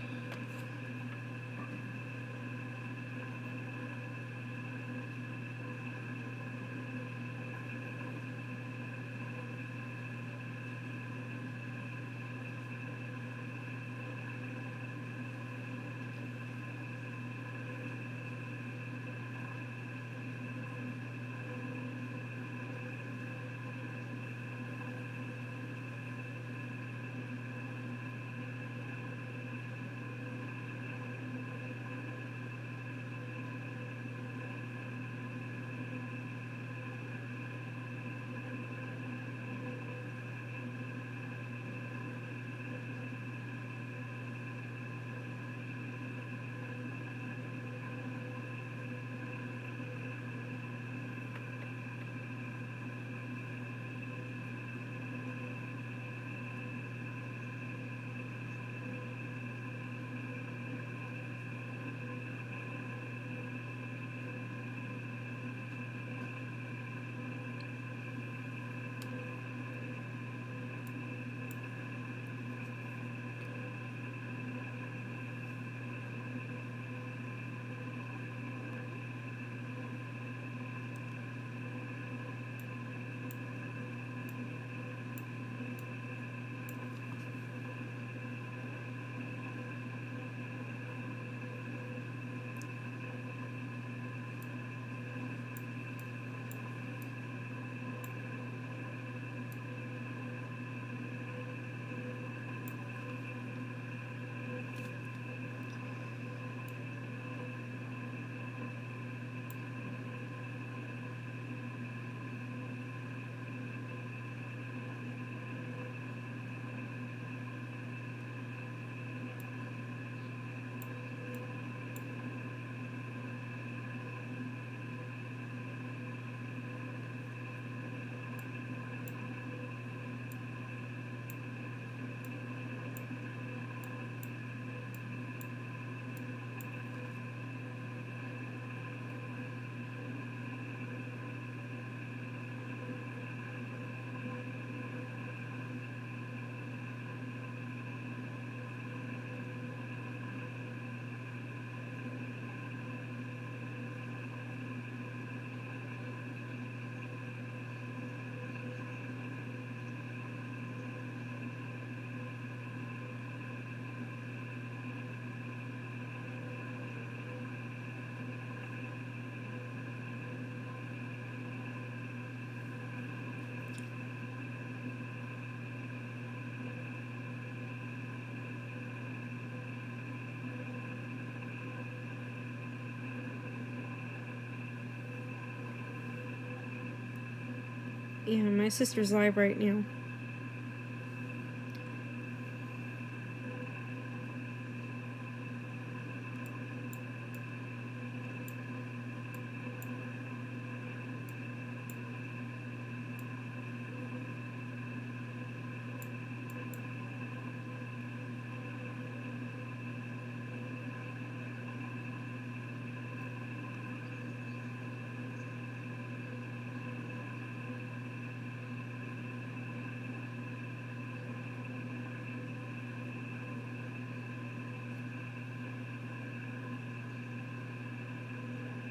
Yeah, my sister's live right now.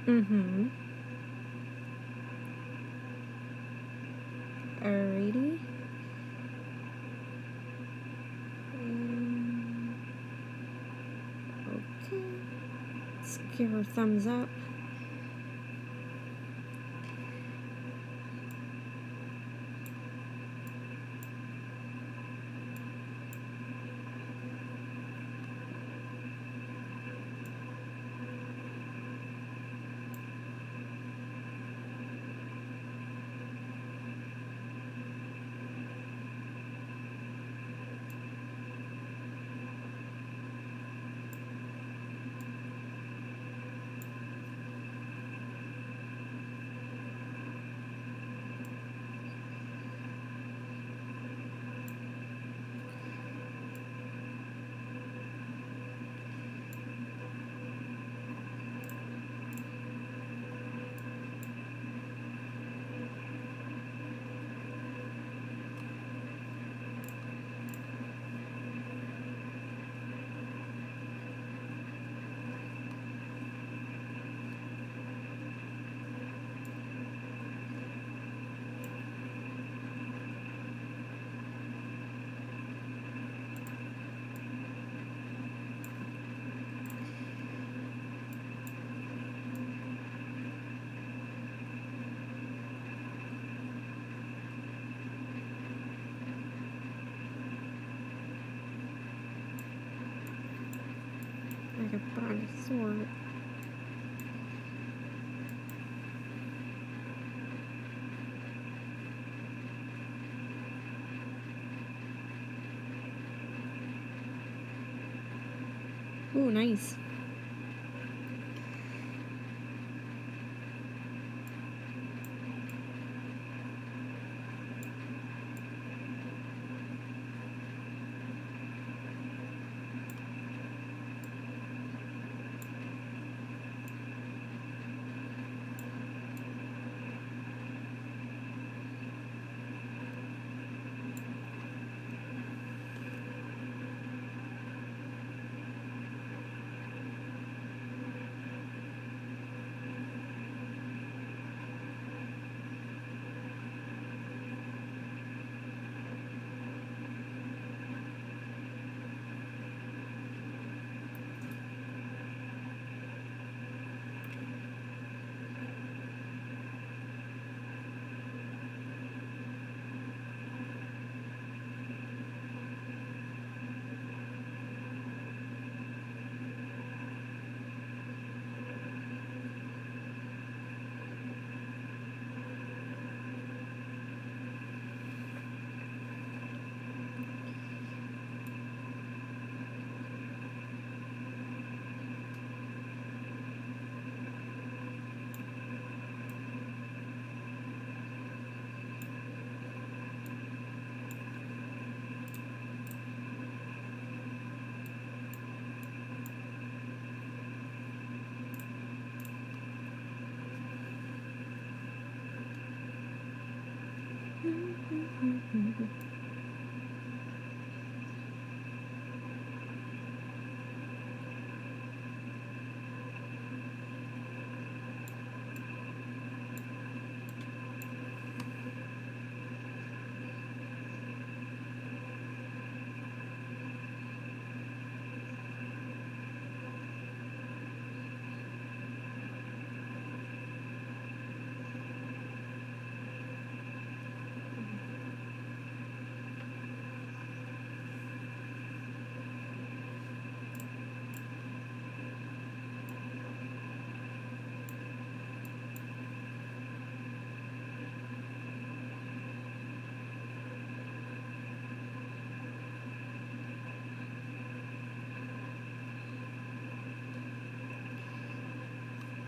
Mm-hmm. Alrighty. give her a thumbs up. Like a brontosaurus. Ooh, nice.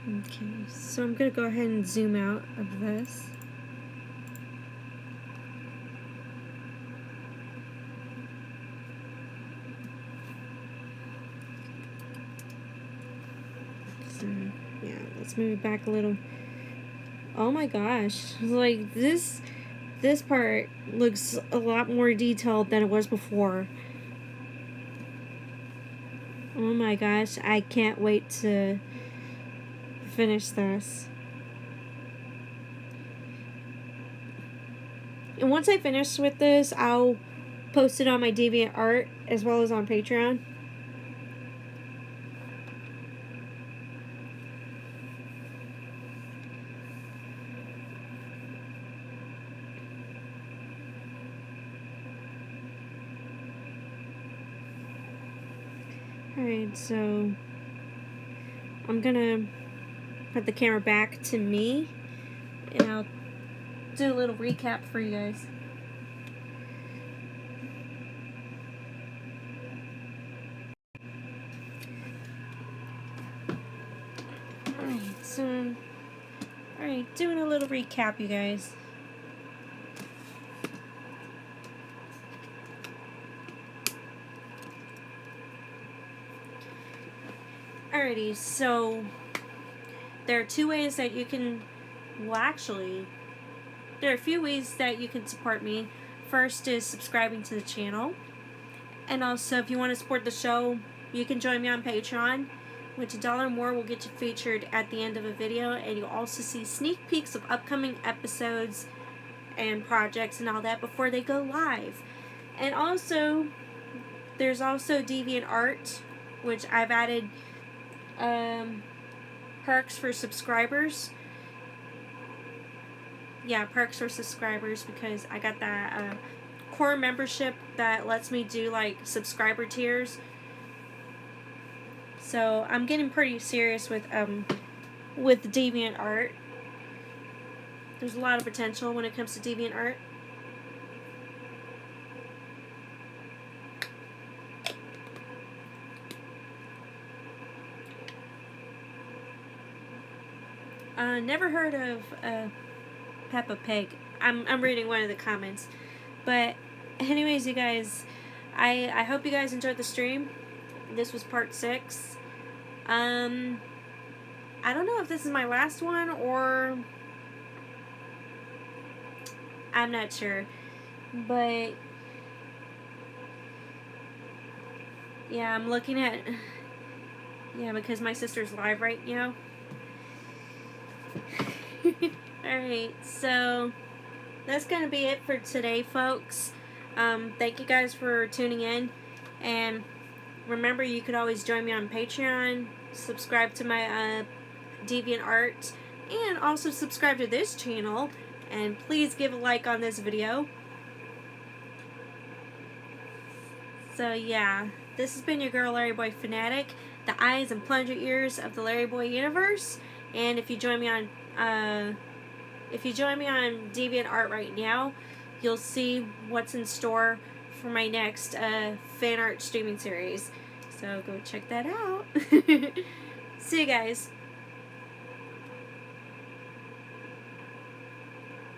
Okay, so I'm going to go ahead and zoom out of this. So, yeah, let's move it back a little. Oh my gosh, like this part looks a lot more detailed than it was before. Oh my gosh, I can't wait to finish this. And once I finish with this, I'll post it on my Deviantart as well as on Patreon. Alright, so I'm gonna put the camera back to me and I'll do a little recap for you guys. Alright, doing a little recap, you guys. Alrighty, so there are two ways that you can, well actually, there are a few ways that you can support me. First is subscribing to the channel. And also, if you want to support the show, you can join me on Patreon, which $1 more will get you featured at the end of a video, and you'll also see sneak peeks of upcoming episodes and projects and all that before they go live. And also, there's also Deviantart, which I've added perks for subscribers. Yeah, perks for subscribers, because I got that core membership that lets me do like subscriber tiers. So I'm getting pretty serious with Deviantart. There's a lot of potential when it comes to Deviantart. Never heard of Peppa Pig. I'm reading one of the comments. But anyways, you guys, I hope you guys enjoyed the stream. This was part 6. I don't know if this is my last one or I'm not sure. But yeah, I'm looking at, yeah, because my sister's live right now. Alright, so that's going to be it for today, folks. Thank you guys for tuning in. And remember, you could always join me on Patreon, subscribe to my Deviantart, and also subscribe to this channel. And please give a like on this video. So yeah, this has been your girl LarryBoyFanatic, the eyes and plunger ears of the LarryBoy universe. And if you join me on Deviantart right now, you'll see what's in store for my next fan art streaming series. So go check that out. See you guys.